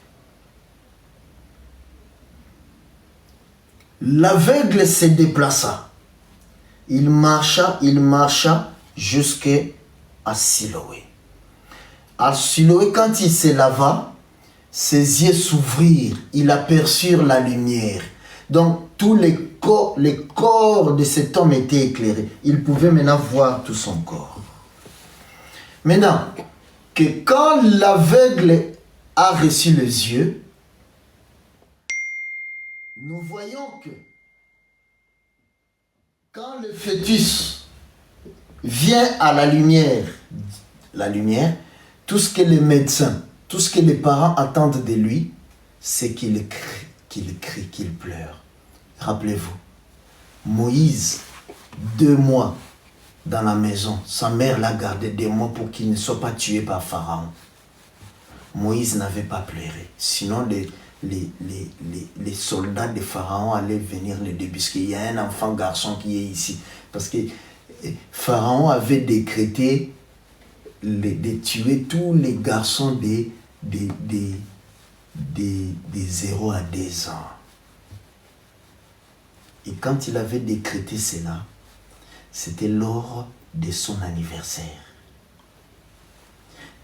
l'aveugle se déplaça. Il marcha jusqu'à Siloé. À Siloé, quand il se lava, ses yeux s'ouvrirent. Il aperçut la lumière. Donc, tous les corps de cet homme étaient éclairés. Il pouvait maintenant voir tout son corps. Maintenant, que quand l'aveugle a reçu les yeux, nous voyons que quand le fœtus vient à la lumière, tout ce que les médecins, tout ce que les parents attendent de lui, c'est qu'il crie, qu'il pleure. Rappelez-vous, Moïse, 2 mois dans la maison, sa mère l'a gardé 2 mois pour qu'il ne soit pas tué par Pharaon. Moïse n'avait pas pleuré, sinon les soldats de Pharaon allaient venir le débusquer. Il y a un enfant garçon qui est ici, parce que Pharaon avait décrété de tuer tous les garçons de 0 à 2 ans. Et quand il avait décrété cela, c'était lors de son anniversaire.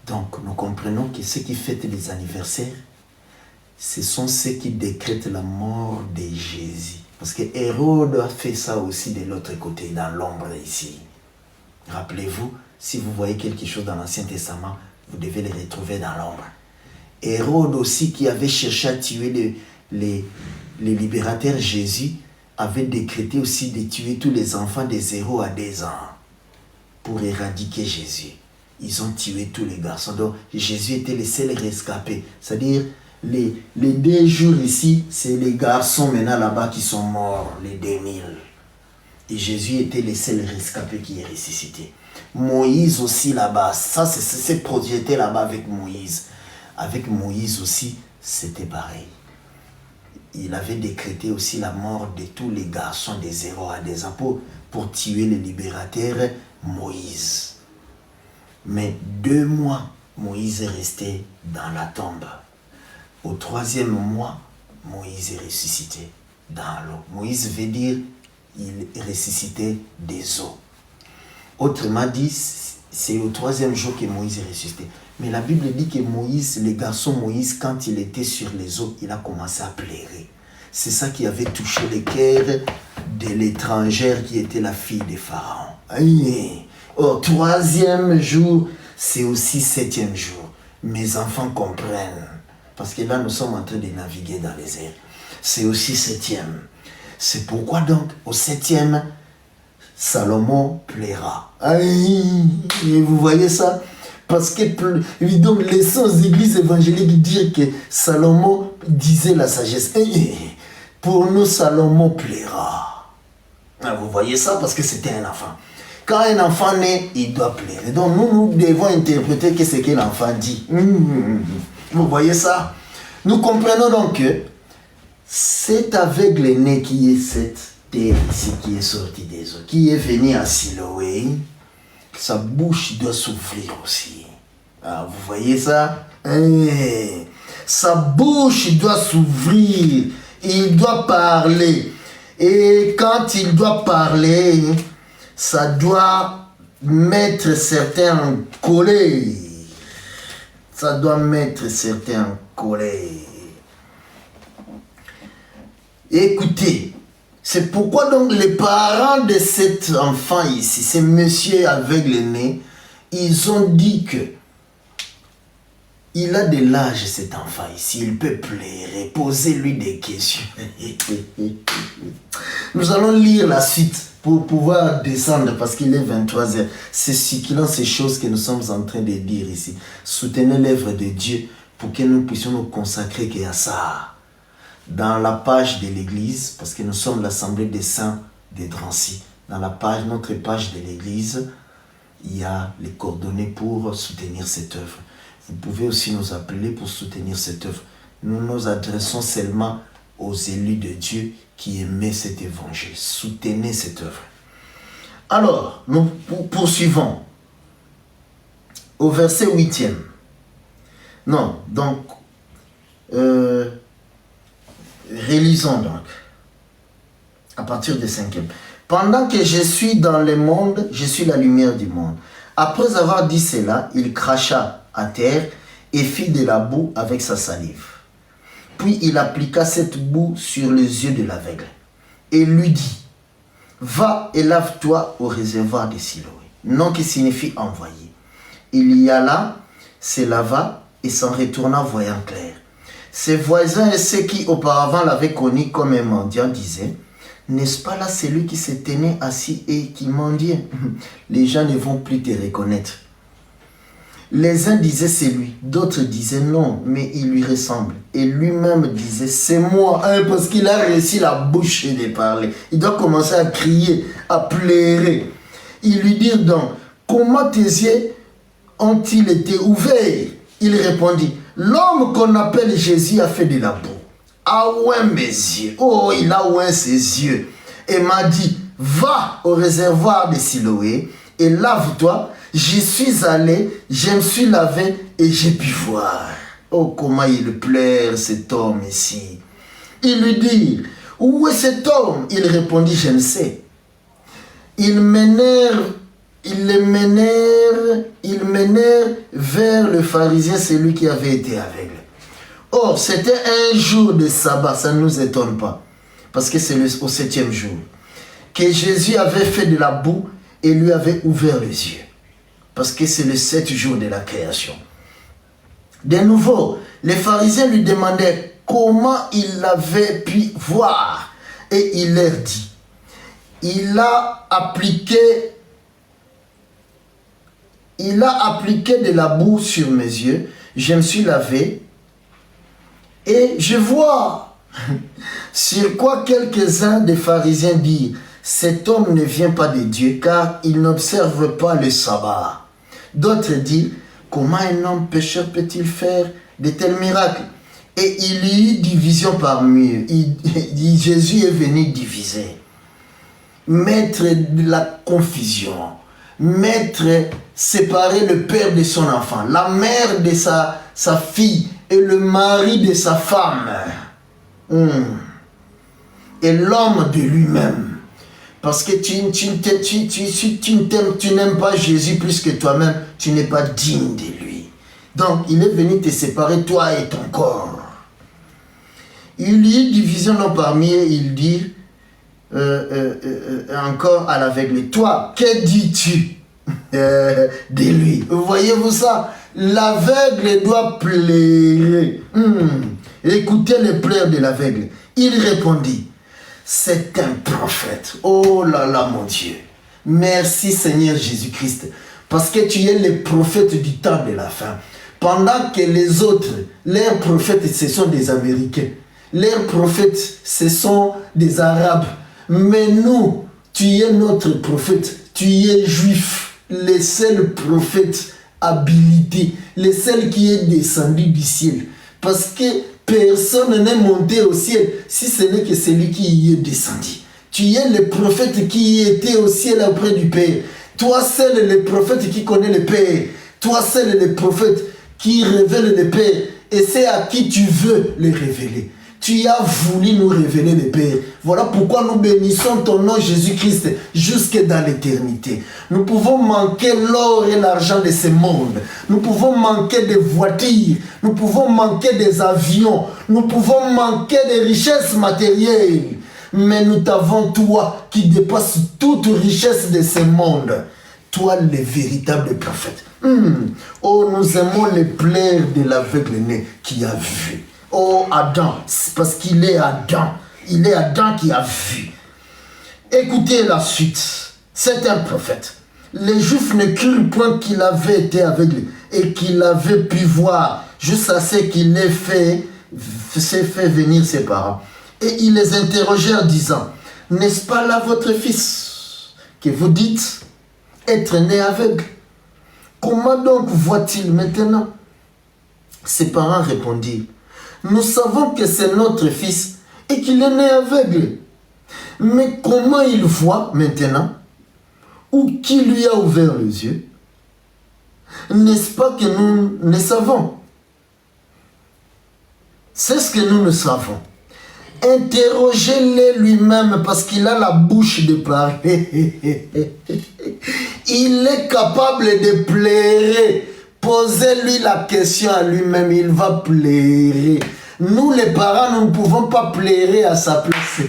Donc, nous comprenons que ceux qui fêtent les anniversaires, ce sont ceux qui décrètent la mort de Jésus. Parce que Hérode a fait ça aussi de l'autre côté, dans l'ombre ici. Rappelez-vous, si vous voyez quelque chose dans l'Ancien Testament, vous devez le retrouver dans l'ombre. Hérode aussi, qui avait cherché à tuer les libérateurs Jésus, avait décrété aussi de tuer tous les enfants de 0 à 2 ans pour éradiquer Jésus. Ils ont tué tous les garçons. Donc Jésus était le seul rescapé. C'est-à-dire, les 2 jours ici, c'est les garçons maintenant là-bas qui sont morts, les 2000. Et Jésus était le seul rescapé qui est ressuscité. Moïse aussi là-bas, ça c'est projeté là-bas avec Moïse. Avec Moïse aussi, c'était pareil. Il avait décrété aussi la mort de tous les garçons de 0 à 2 ans pour tuer le libérateur Moïse. Mais 2 mois, Moïse est resté dans la tombe. Au 3e mois, Moïse est ressuscité dans l'eau. Moïse veut dire, il est ressuscité des eaux. Autrement dit, c'est au 3e jour que Moïse est ressuscité. Mais la Bible dit que Moïse, le garçon Moïse, quand il était sur les eaux, il a commencé à pleurer. C'est ça qui avait touché le cœur de l'étrangère qui était la fille de Pharaon. Au 3e jour, c'est aussi 7e jour. Mes enfants comprennent. Parce que là, nous sommes en train de naviguer dans les airs. C'est aussi 7e. C'est pourquoi donc, au 7e, Salomon plaira. Et vous voyez ça? Parce que donc, les sens églises évangéliques disent que Salomon disait la sagesse. Pour nous, Salomon plaira. Vous voyez ça? Parce que c'était un enfant. Quand un enfant naît, il doit plaire. Donc nous devons interpréter que ce que l'enfant dit. Vous voyez ça? Nous comprenons donc que cet aveugle-né qui est cette terre ici, qui est sorti des eaux, qui est venu à Siloé, sa bouche doit s'ouvrir aussi. Vous voyez ça? Sa bouche doit s'ouvrir. Il doit parler. Et quand il doit parler, ça doit mettre certains en colère. Ça doit mettre certains en colère. Écoutez, C'est pourquoi donc les parents de cet enfant ici, ce monsieur aveugle-né, ils ont dit que il a de l'âge cet enfant ici, il peut pleurer, posez-lui des questions. Nous allons lire la suite pour pouvoir descendre parce qu'il est 23h. C'est circulant ces choses que nous sommes en train de dire ici. Soutenez l'œuvre de Dieu pour que nous puissions nous consacrer qu'à ça. Dans la page de l'église, parce que nous sommes l'Assemblée des Saints de Drancy, dans la page, notre page de l'église, il y a les coordonnées pour soutenir cette œuvre. Vous pouvez aussi nous appeler pour soutenir cette œuvre. Nous nous adressons seulement aux élus de Dieu qui aimaient cet évangile. Soutenez cette œuvre. Alors, nous poursuivons. Au verset 8e. Non, donc, relisons donc. À partir du 5e. Pendant que je suis dans le monde, je suis la lumière du monde. Après avoir dit cela, il cracha à terre et fit de la boue avec sa salive. Puis il appliqua cette boue sur les yeux de l'aveugle et lui dit, va et lave-toi au réservoir de Siloé. Nom qui signifie envoyé. Il y alla, se lava et s'en retourna voyant clair. Ses voisins et ceux qui auparavant l'avaient connu comme un mendiant disaient, n'est-ce pas là celui qui se tenait assis et qui mendiait? Les gens ne vont plus te reconnaître. Les uns disaient c'est lui, d'autres disaient non, mais il lui ressemble. Et lui-même disait c'est moi, parce qu'il a réussi la bouche de parler. Il doit commencer à crier, à pleurer. Ils lui dirent donc, comment tes yeux ont-ils été ouverts? Il répondit, l'homme qu'on appelle Jésus a fait de la boue. Ah ouais mes yeux, oh il a oué ses yeux. Et m'a dit, va au réservoir de Siloé et lave-toi. J'y suis allé, je me suis lavé et j'ai pu voir. Oh, comment il pleure cet homme ici. Il lui dit, où est cet homme? Il répondit, je ne sais. Il m'énerve vers le pharisien, celui qui avait été aveugle. Or, c'était un jour de sabbat, ça ne nous étonne pas. Parce que c'est au 7e jour. Que Jésus avait fait de la boue et lui avait ouvert les yeux. Parce que c'est le 7 jours de la création. De nouveau, les pharisiens lui demandaient comment il avait pu voir. Et il leur dit, il a appliqué de la boue sur mes yeux, je me suis lavé et je vois. Sur quoi quelques-uns des pharisiens dirent, cet homme ne vient pas de Dieu car il n'observe pas le sabbat. D'autres disent, comment un homme pécheur peut-il faire de tels miracles? Et il y eut division parmi eux. Jésus est venu diviser, mettre de la confusion, séparer le père de son enfant, la mère de sa fille et le mari de sa femme. Et l'homme de lui-même. Parce que tu n'aimes pas Jésus plus que toi-même, tu n'es pas digne de lui. Donc, il est venu te séparer, toi et ton corps. Il y a division parmi eux, il dit encore à l'aveugle, toi, que dis-tu de lui? Voyez-vous ça? L'aveugle doit pleurer. Écoutez les pleurs de l'aveugle. Il répondit, c'est un prophète. Oh là là, mon Dieu. Merci Seigneur Jésus-Christ. Parce que tu es le prophète du temps de la fin. Pendant que les autres, leurs prophètes, ce sont des Américains. Leurs prophètes, ce sont des Arabes. Mais nous, tu es notre prophète. Tu es juif. Le seul prophète habilité. Le seul qui est descendu du ciel. Parce que personne n'est monté au ciel si ce n'est que celui qui y est descendu. Tu es le prophète qui était au ciel auprès du Père. Toi seul le prophète qui connaît le Père. Toi seul le prophète qui révèle le Père. Et c'est à qui tu veux le révéler. Tu as voulu nous révéler le Père. Voilà pourquoi nous bénissons ton nom Jésus-Christ jusque dans l'éternité. Nous pouvons manquer l'or et l'argent de ce monde. Nous pouvons manquer des voitures. Nous pouvons manquer des avions. Nous pouvons manquer des richesses matérielles. Mais nous t'avons, toi, qui dépasse toute richesse de ce monde. Toi, le véritable prophète. Oh, nous aimons les plaies de l'aveugle-né qui a vu. Oh, Adam, c'est parce qu'il est Adam. Il est Adam qui a vu. Écoutez la suite. C'est un prophète. Les Juifs ne crurent point qu'il avait été aveugle et qu'il avait pu voir jusqu'à ce qu'il s'est fait venir ses parents. Et ils les interrogèrent disant, n'est-ce pas là votre fils que vous dites être né aveugle? Comment donc voit-il maintenant? Ses parents répondirent, nous savons que c'est notre fils et qu'il est né aveugle. Mais comment il voit maintenant? Ou qui lui a ouvert les yeux? N'est-ce pas que nous ne savons? C'est ce que nous ne savons. Interrogez-le lui-même parce qu'il a la bouche de parler. Il est capable de plairer. Posez-lui la question à lui-même, il va plairer. Nous les parents, nous ne pouvons pas plairer à sa place.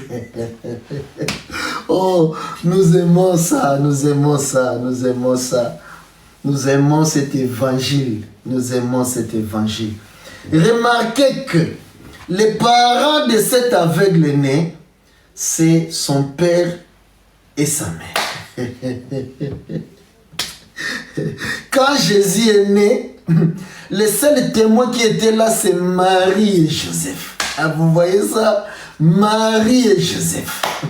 Oh, nous aimons ça, nous aimons ça, nous aimons ça. Nous aimons cet évangile. Nous aimons cet évangile. Remarquez que les parents de cet aveugle-né, c'est son père et sa mère. Quand Jésus est né, les seuls témoins qui étaient là, c'est Marie et Joseph. Ah, vous voyez ça? Marie et Joseph.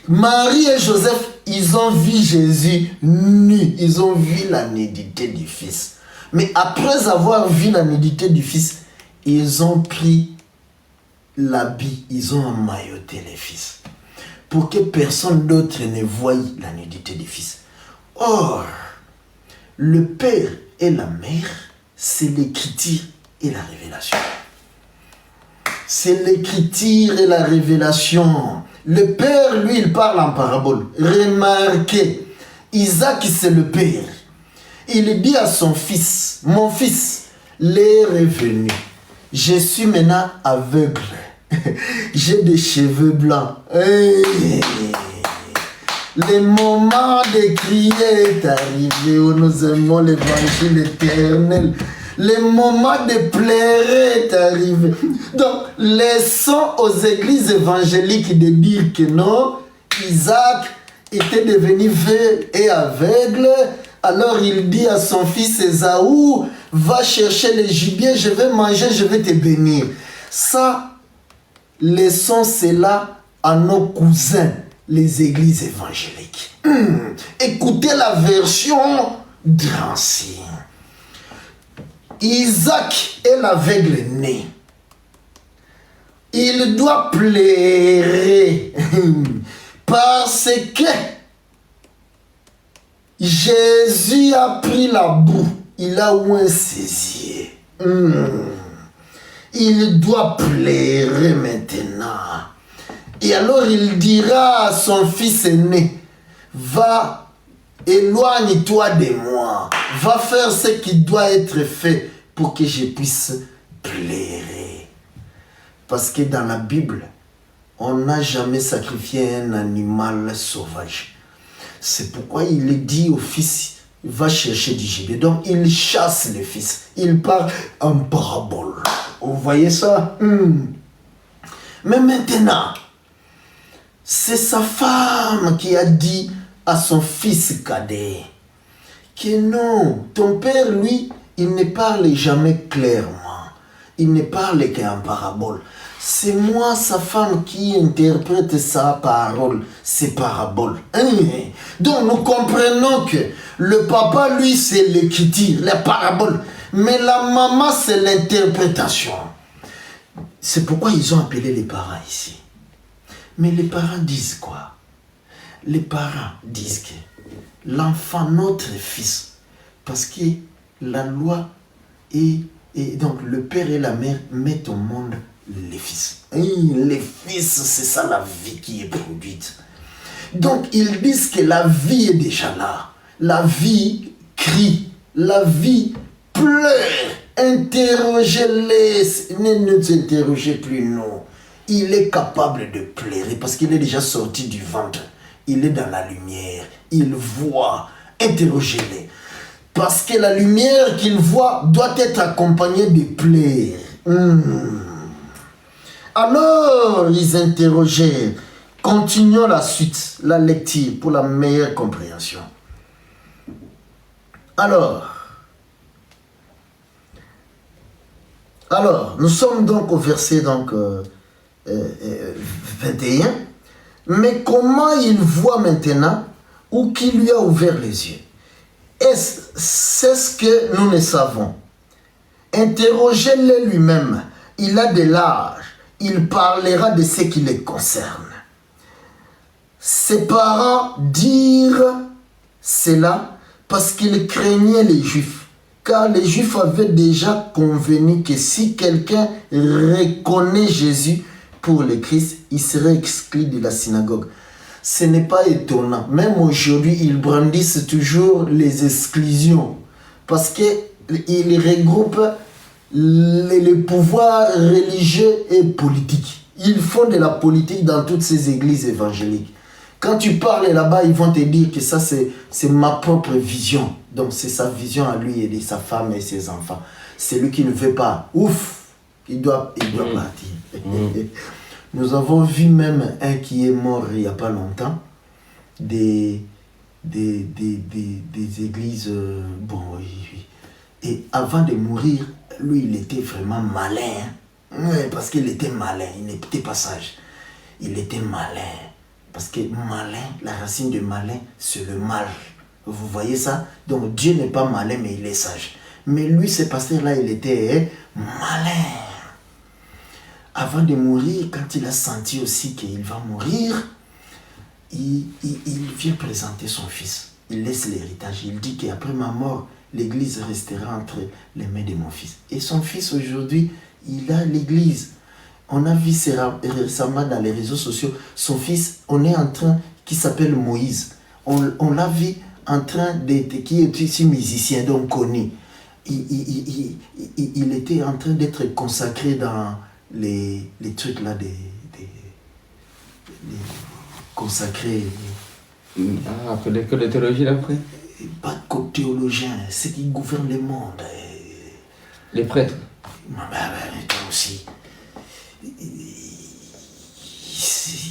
Marie et Joseph, ils ont vu Jésus nu. Ils ont vu la nudité du Fils. Mais après avoir vu la nudité du Fils, ils ont pris l'habit, ils ont emmailloté les Fils. Pour que personne d'autre ne voie la nudité du Fils. Or, le Père et la Mère, c'est l'écriture et la révélation. C'est l'écriture et la révélation. Le Père, lui, il parle en parabole. Remarquez, Isaac, c'est le Père. Il dit à son fils, mon fils, l'heure est venue. Je suis maintenant aveugle. J'ai des cheveux blancs. Le moment de crier est arrivé où nous aimons l'évangile éternel. Le moment de pleurer est arrivé. Donc, laissons aux églises évangéliques de dire que non, Isaac était devenu vieux et aveugle. Alors il dit à son fils Ésaü, va chercher le gibier, je vais manger, je vais te bénir. Ça, laissons cela à nos cousins, les églises évangéliques. Écoutez la version d'Ancien. Isaac est l'aveugle-né. Il doit pleurer parce que Jésus a pris la boue, il a oint ses yeux. Il doit pleurer maintenant. Et alors il dira à son fils aîné, va, éloigne-toi de moi, va faire ce qui doit être fait pour que je puisse pleurer. Parce que dans la Bible, on n'a jamais sacrifié un animal sauvage. C'est pourquoi il dit au fils, va chercher du gibier. Donc il chasse le fils. Il part en parabole. Vous voyez ça? Mais maintenant, c'est sa femme qui a dit à son fils cadet que non, ton père, lui, il ne parle jamais clairement. Il ne parle qu'en parabole. C'est moi, sa femme, qui interprète sa parole, ses paraboles. Donc nous comprenons que le papa, lui, c'est l'écriture, les paraboles. Mais la maman, c'est l'interprétation. C'est pourquoi ils ont appelé les parents ici. Mais les parents disent quoi? Les parents disent que l'enfant, notre fils, parce que la loi et donc le père et la mère mettent au monde les fils. Les fils, c'est ça la vie qui est produite. Donc ils disent que la vie est déjà là. La vie crie, la vie pleure. Interrogez-les, ne nous interrogez plus nous. il est capable de plaire parce qu'il est déjà sorti du ventre. Il est dans la lumière. Il voit. Interrogez-les. Parce que la lumière qu'il voit doit être accompagnée de plaire. Alors, ils interrogeaient. Continuons la suite, la lecture pour la meilleure compréhension. Alors, nous sommes donc au verset 21. Mais comment il voit maintenant ou qui lui a ouvert les yeux? C'est ce que nous ne savons. Interrogez-le lui-même. Il a de l'âge. Il parlera de ce qui le concerne. Ses parents dirent cela parce qu'ils craignaient les Juifs. Car les Juifs avaient déjà convenu que si quelqu'un reconnaît Jésus pour le Christ, il serait exclu de la synagogue. Ce n'est pas étonnant. Même aujourd'hui, ils brandissent toujours les exclusions. Parce qu'ils regroupent les pouvoirs religieux et politiques. Ils font de la politique dans toutes ces églises évangéliques. Quand tu parles là-bas, ils vont te dire que ça, c'est ma propre vision. Donc, c'est sa vision à lui et de sa femme et ses enfants. C'est lui qui ne veut pas. Ouf! Il doit partir. Nous avons vu même un qui est mort il n'y a pas longtemps. Des églises. Oui. Et avant de mourir, lui, il était vraiment malin. Oui, parce qu'il était malin. Il n'était pas sage. Il était malin. Parce que malin, la racine de malin, c'est le mal. Vous voyez ça? Donc Dieu n'est pas malin, mais il est sage. Mais lui, ce pasteur-là, il était malin. Avant de mourir, quand il a senti aussi qu'il va mourir, il vient présenter son fils. Il laisse l'héritage. Il dit qu'après ma mort, l'église restera entre les mains de mon fils. Et son fils, aujourd'hui, il a l'église. On a vu récemment dans les réseaux sociaux, son fils, on est en train, qui s'appelle Moïse. On l'a vu en train d'être, qui est aussi musicien, donc connu. Il était en train d'être consacré dans les trucs là, consacrés. Après l'école de théologie d'après? Pas de théologien, c'est qui gouverne le monde. Les prêtres? Toi aussi.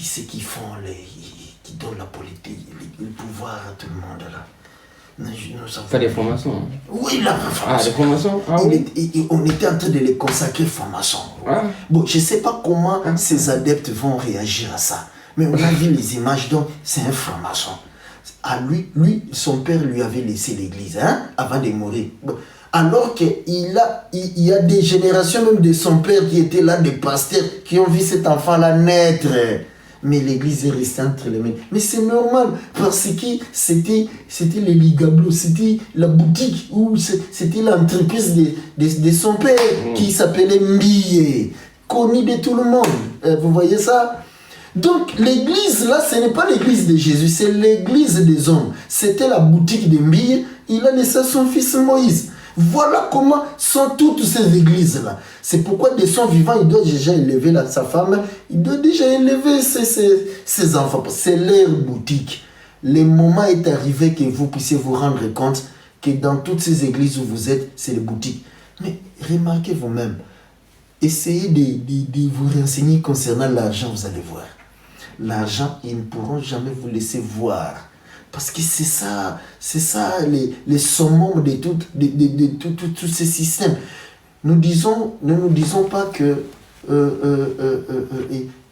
C'est qui font qui donnent la politique, le pouvoir à tout le monde là. Pas des formations, hein? Oui, la formation. Des formations? Oui. On était en train de les consacrer formation. Bon, je ne sais pas comment ces adeptes vont réagir à ça. Mais on a vu les images, donc c'est un franc-maçon. À lui, son père lui avait laissé l'église avant de mourir. Bon, alors qu'il y a des générations même de son père qui étaient là, des pasteurs, qui ont vu cet enfant-là naître. Mais l'église est restée entre les mains. Mais c'est normal, parce que c'était les ligablos, c'était la boutique, ou c'était l'entreprise de son père, qui s'appelait Mbille, connu de tout le monde. Vous voyez ça? Donc l'église là, ce n'est pas l'église de Jésus, c'est l'église des hommes. C'était la boutique de Mbille, il a laissé son fils Moïse. Voilà comment sont toutes ces églises-là. C'est pourquoi de son vivant, il doit déjà élever sa femme, il doit déjà élever ses enfants. C'est leur boutique. Le moment est arrivé que vous puissiez vous rendre compte que dans toutes ces églises où vous êtes, c'est les boutiques. Mais remarquez vous-même, essayez de vous renseigner concernant l'argent, vous allez voir. L'argent, ils ne pourront jamais vous laisser voir. Parce que c'est ça les summum de tous ces systèmes. Ne nous disons pas que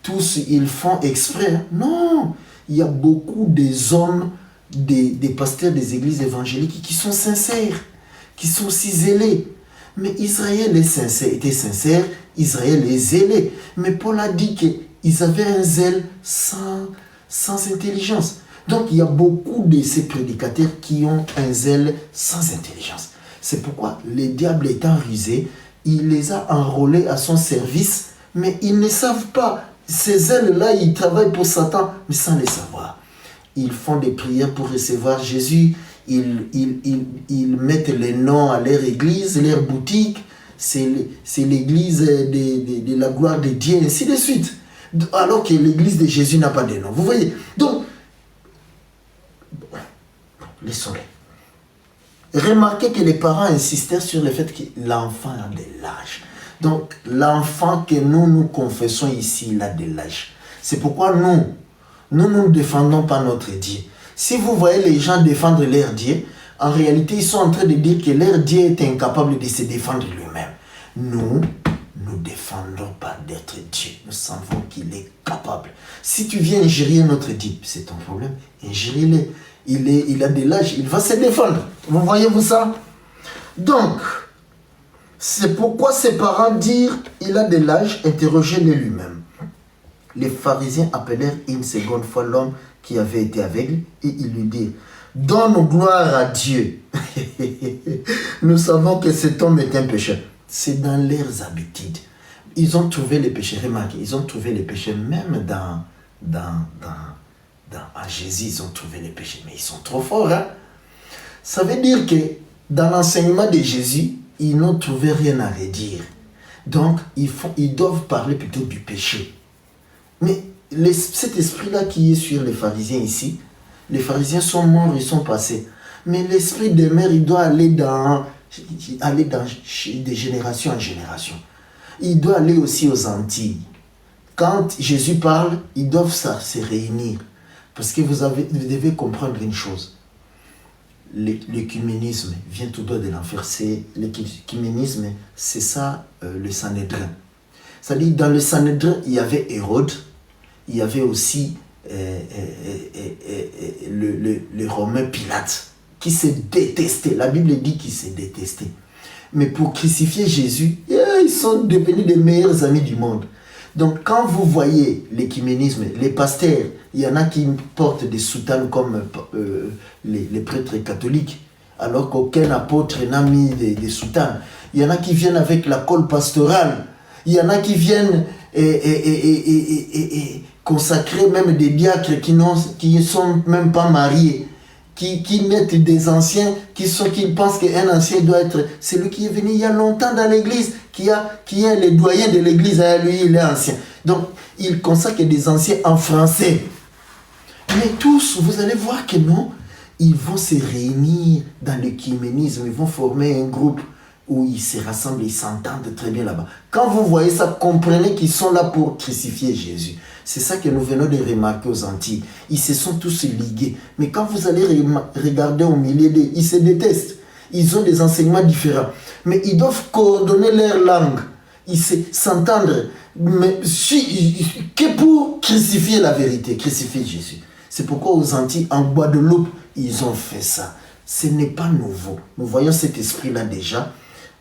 tous ils font exprès. Non, il y a beaucoup des hommes, des pasteurs des églises évangéliques qui sont sincères, qui sont aussi zélés. Mais Israël était sincère, Israël est zélé. Mais Paul a dit qu'ils avaient un zèle sans intelligence. Donc, il y a beaucoup de ces prédicateurs qui ont un zèle sans intelligence. C'est pourquoi le diable étant rusé, il les a enrôlés à son service, mais ils ne savent pas. Ces zèles-là, ils travaillent pour Satan, mais sans le savoir. Ils font des prières pour recevoir Jésus, ils mettent les noms à leur église, leur boutique, c'est l'église de la gloire de Dieu, ainsi de suite. Alors que l'église de Jésus n'a pas de nom. Vous voyez? Donc, laissons-les. Remarquez que les parents insistaient sur le fait que l'enfant a de l'âge. Donc, l'enfant que nous confessons ici, il a de l'âge. C'est pourquoi nous ne défendons pas notre Dieu. Si vous voyez les gens défendre leur Dieu, en réalité, ils sont en train de dire que leur Dieu est incapable de se défendre lui-même. Nous défendons pas d'être Dieu. Nous savons qu'il est capable. Si tu viens ingérer notre Dieu, c'est ton problème. Ingérer-le. Il a de l'âge, il va se défendre. Vous voyez-vous ça? Donc, c'est pourquoi ses parents dirent, il a de l'âge, interrogez-le lui-même. Les pharisiens appelèrent une seconde fois l'homme qui avait été aveugle et ils lui dirent, donne gloire à Dieu. Nous savons que cet homme est un pécheur. C'est dans leurs habitudes. Ils ont trouvé les péchés. Remarquez, ils ont trouvé les péchés même à Jésus, ils ont trouvé les péchés. Mais ils sont trop forts. Hein? Ça veut dire que dans l'enseignement de Jésus, ils n'ont trouvé rien à redire. Donc, ils doivent parler plutôt du péché. Mais cet esprit-là qui est sur les pharisiens ici, les pharisiens sont morts, ils sont passés. Mais l'esprit de mère, il doit aller de génération en génération. Il doit aller aussi aux Antilles. Quand Jésus parle, ils doivent se réunir. Parce que vous devez comprendre une chose. L'écuménisme vient tout droit de l'enfer. L'écuménisme, c'est ça le Sanhédrin. C'est-à-dire, dans le Sanhédrin, il y avait Hérode, il y avait aussi le Romain Pilate, qui se détestait. La Bible dit qu'ils se détestaient. Mais pour crucifier Jésus, ils sont devenus les meilleurs amis du monde. Donc, quand vous voyez l'écuménisme, les pasteurs, il y en a qui portent des soutanes comme les prêtres catholiques, alors qu'aucun apôtre n'a mis des soutanes. Il y en a qui viennent avec la colle pastorale. Il y en a qui viennent consacrer même des diacres qui ne sont même pas mariés, qui mettent des anciens, qui pensent qu'un ancien doit être celui qui est venu il y a longtemps dans l'église, qui est le doyen de l'église, lui il est ancien. Donc, ils consacrent des anciens en français. Mais tous, vous allez voir que non, ils vont se réunir dans l'écuménisme, ils vont former un groupe où ils se rassemblent, ils s'entendent très bien là-bas. Quand vous voyez ça, comprenez qu'ils sont là pour crucifier Jésus. C'est ça que nous venons de remarquer aux Antilles. Ils se sont tous ligués. Mais quand vous allez regarder au milieu d'eux, ils se détestent. Ils ont des enseignements différents. Mais ils doivent coordonner leur langue. Ils s'entendre. Mais que pour crucifier la vérité, crucifier Jésus. C'est pourquoi aux Antilles, en Guadeloupe, ils ont fait ça. Ce n'est pas nouveau. Nous voyons cet esprit-là déjà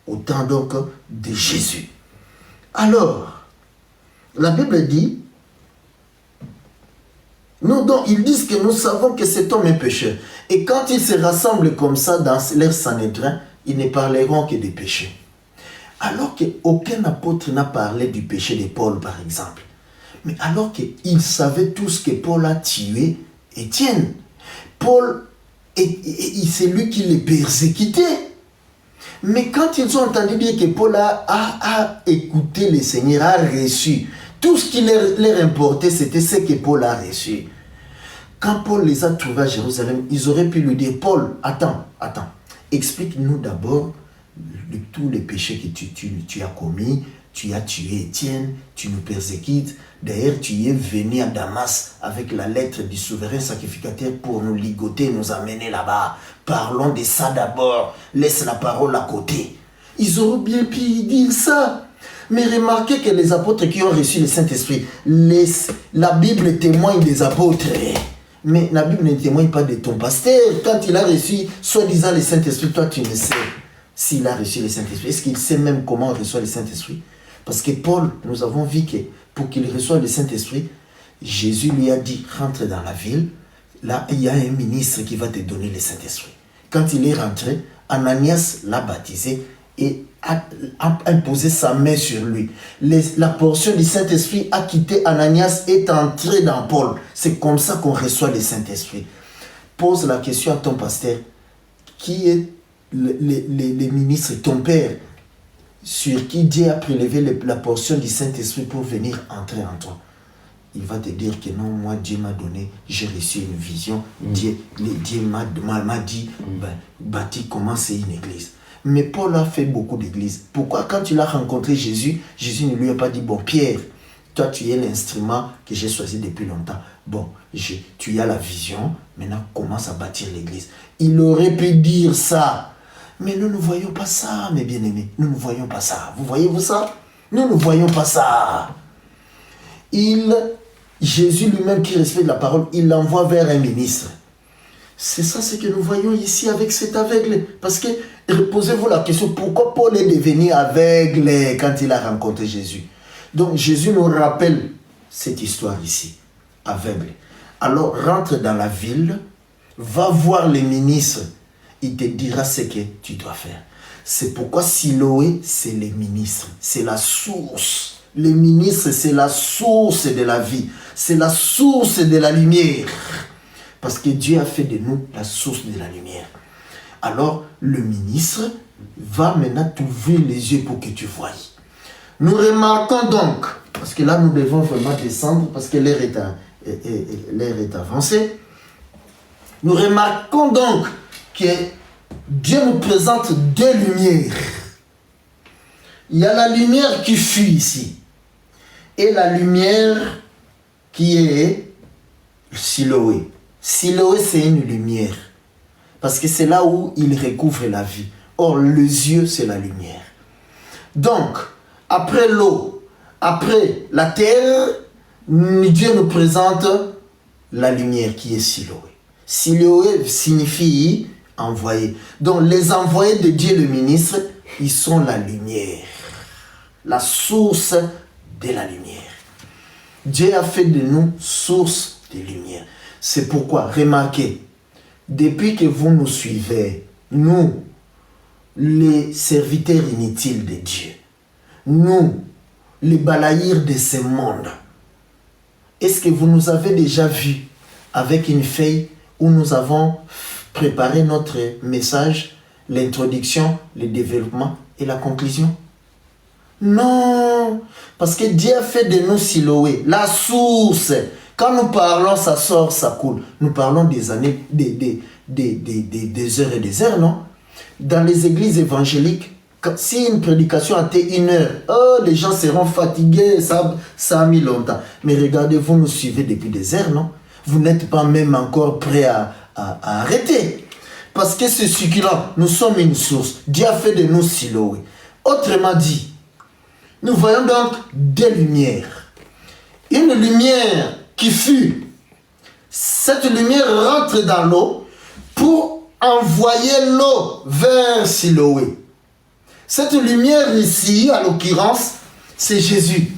au temps donc de Jésus. Alors, la Bible dit, ils disent que nous savons que cet homme est pécheur. Et quand ils se rassemblent comme ça dans leur Sanhédrin, ils ne parleront que des péchés. Alors qu'aucun apôtre n'a parlé du péché de Paul, par exemple. Mais alors qu'ils savaient tous que Paul a tué Étienne. Paul, c'est lui qui les persécutait. Mais quand ils ont entendu dire que Paul a écouté le Seigneur, a reçu, tout ce qui leur importait, c'était ce que Paul a reçu. Quand Paul les a trouvés à Jérusalem, ils auraient pu lui dire, Paul, attends, explique-nous d'abord tous les péchés que tu as commis. Tu as tué Étienne, tu nous persécutes. D'ailleurs, tu es venu à Damas avec la lettre du souverain sacrificateur pour nous ligoter, nous amener là-bas. Parlons de ça d'abord. Laisse la parole à côté. Ils auraient bien pu dire ça. Mais remarquez que les apôtres qui ont reçu le Saint-Esprit, la Bible témoigne des apôtres. Mais la Bible ne témoigne pas de ton pasteur. Quand il a reçu, soi-disant le Saint-Esprit, toi tu ne sais s'il a reçu le Saint-Esprit. Est-ce qu'il sait même comment on reçoit le Saint-Esprit? Parce que Paul, nous avons vu que pour qu'il reçoive le Saint-Esprit, Jésus lui a dit, rentre dans la ville, là il y a un ministre qui va te donner le Saint-Esprit. Quand il est rentré, Ananias l'a baptisé et a imposé sa main sur lui. La portion du Saint-Esprit a quitté Ananias et est entrée dans Paul. C'est comme ça qu'on reçoit le Saint-Esprit. Pose la question à ton pasteur, qui est le ministre, ton père, sur qui Dieu a prélevé la portion du Saint-Esprit pour venir entrer en toi. il va te dire que non, moi, Dieu m'a donné, j'ai reçu une vision, Dieu m'a dit, bâti, commencer une église. Mais Paul a fait beaucoup d'églises. Pourquoi quand il a rencontré Jésus, Jésus ne lui a pas dit, bon, Pierre, toi, tu es l'instrument que j'ai choisi depuis longtemps. Bon, tu as la vision, maintenant commence à bâtir l'église. Il aurait pu dire ça. Mais nous ne voyons pas ça, mes bien-aimés. Nous ne voyons pas ça. Vous voyez-vous ça? Nous ne voyons pas ça. Jésus lui-même qui respecte la parole, il l'envoie vers un ministre. C'est ça ce que nous voyons ici avec cet aveugle. Parce que, posez-vous la question, pourquoi Paul est devenu aveugle quand il a rencontré Jésus? Donc Jésus nous rappelle cette histoire ici, aveugle. Alors rentre dans la ville, va voir les ministres, il te dira ce que tu dois faire. C'est pourquoi Siloé, c'est les ministres, c'est la source. Les ministres, c'est la source de la vie, c'est la source de la lumière. Parce que Dieu a fait de nous la source de la lumière. Alors, le ministre va maintenant t'ouvrir les yeux pour que tu voies. Nous remarquons donc, parce que là nous devons vraiment descendre, parce que l'heure est avancée. Nous remarquons donc que Dieu nous présente deux lumières. Il y a la lumière qui fut ici. Et la lumière qui est Siloé. Siloé, c'est une lumière. Parce que c'est là où il recouvre la vie. Or, les yeux, c'est la lumière. Donc, après l'eau, après la terre, Dieu nous présente la lumière qui est Siloé. Siloé signifie envoyé. Donc, les envoyés de Dieu, le ministre, ils sont la lumière. La source de la lumière. Dieu a fait de nous source de lumière. C'est pourquoi, remarquez, depuis que vous nous suivez, nous, les serviteurs inutiles de Dieu, nous, les balaïrs de ce monde, est-ce que vous nous avez déjà vus avec une feuille où nous avons préparé notre message, l'introduction, le développement et la conclusion? Non, parce que Dieu a fait de nous Siloé, la source. Quand nous parlons, ça sort, ça coule. Nous parlons des années, des heures et des heures, non? Dans les églises évangéliques, si une prédication a été 1 heure, oh, les gens seront fatigués, ça a mis longtemps. Mais regardez, vous nous suivez depuis des heures, non? Vous n'êtes pas même encore prêts à arrêter. Parce que c'est succulent, nous sommes une source. Dieu a fait de nous Siloé. Autrement dit, nous voyons donc deux lumières. Une lumière qui fut. Cette lumière rentre dans l'eau pour envoyer l'eau vers Siloé. Cette lumière ici, à l'occurrence, c'est Jésus.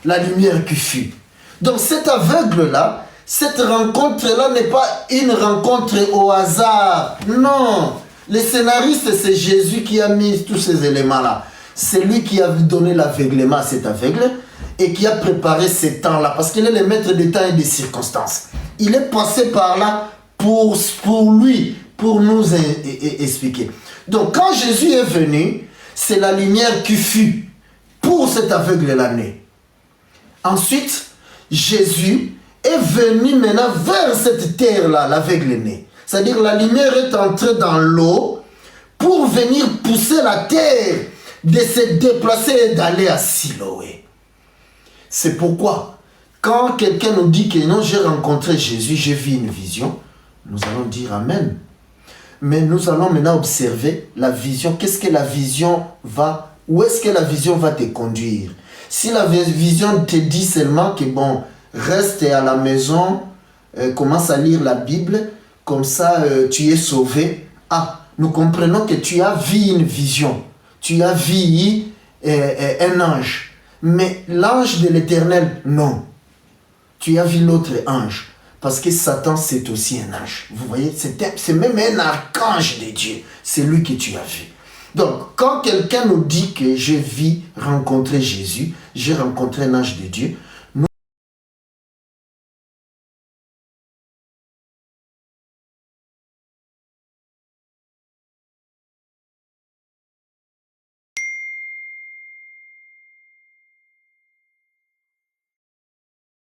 La lumière qui fut. Donc cet aveugle-là, cette rencontre-là n'est pas une rencontre au hasard. Non. Le scénariste, c'est Jésus qui a mis tous ces éléments-là. C'est lui qui a donné l'aveuglement à cet aveugle et qui a préparé ces temps-là. Parce qu'il est le maître des temps et des circonstances. Il est passé par là pour lui, pour nous expliquer. Donc quand Jésus est venu, c'est la lumière qui fut pour cet aveugle-là né. Ensuite, Jésus est venu maintenant vers cette terre-là, l'aveugle né. C'est-à-dire la lumière est entrée dans l'eau pour venir pousser la terre de se déplacer et d'aller à Siloé. C'est pourquoi, quand quelqu'un nous dit que non, j'ai rencontré Jésus, j'ai vu une vision, nous allons dire Amen. Mais nous allons maintenant observer la vision. Qu'est-ce que la vision va, où est-ce que la vision va te conduire? Si la vision te dit seulement que bon, reste à la maison, commence à lire la Bible, comme ça tu es sauvé. Ah, nous comprenons que tu as vu une vision. Tu as vu un ange. Mais l'ange de l'Éternel, non. Tu as vu l'autre ange. Parce que Satan, c'est aussi un ange. Vous voyez, c'est même un archange de Dieu. C'est lui que tu as vu. Donc, quand quelqu'un nous dit que j'ai vu rencontrer Jésus, j'ai rencontré un ange de Dieu,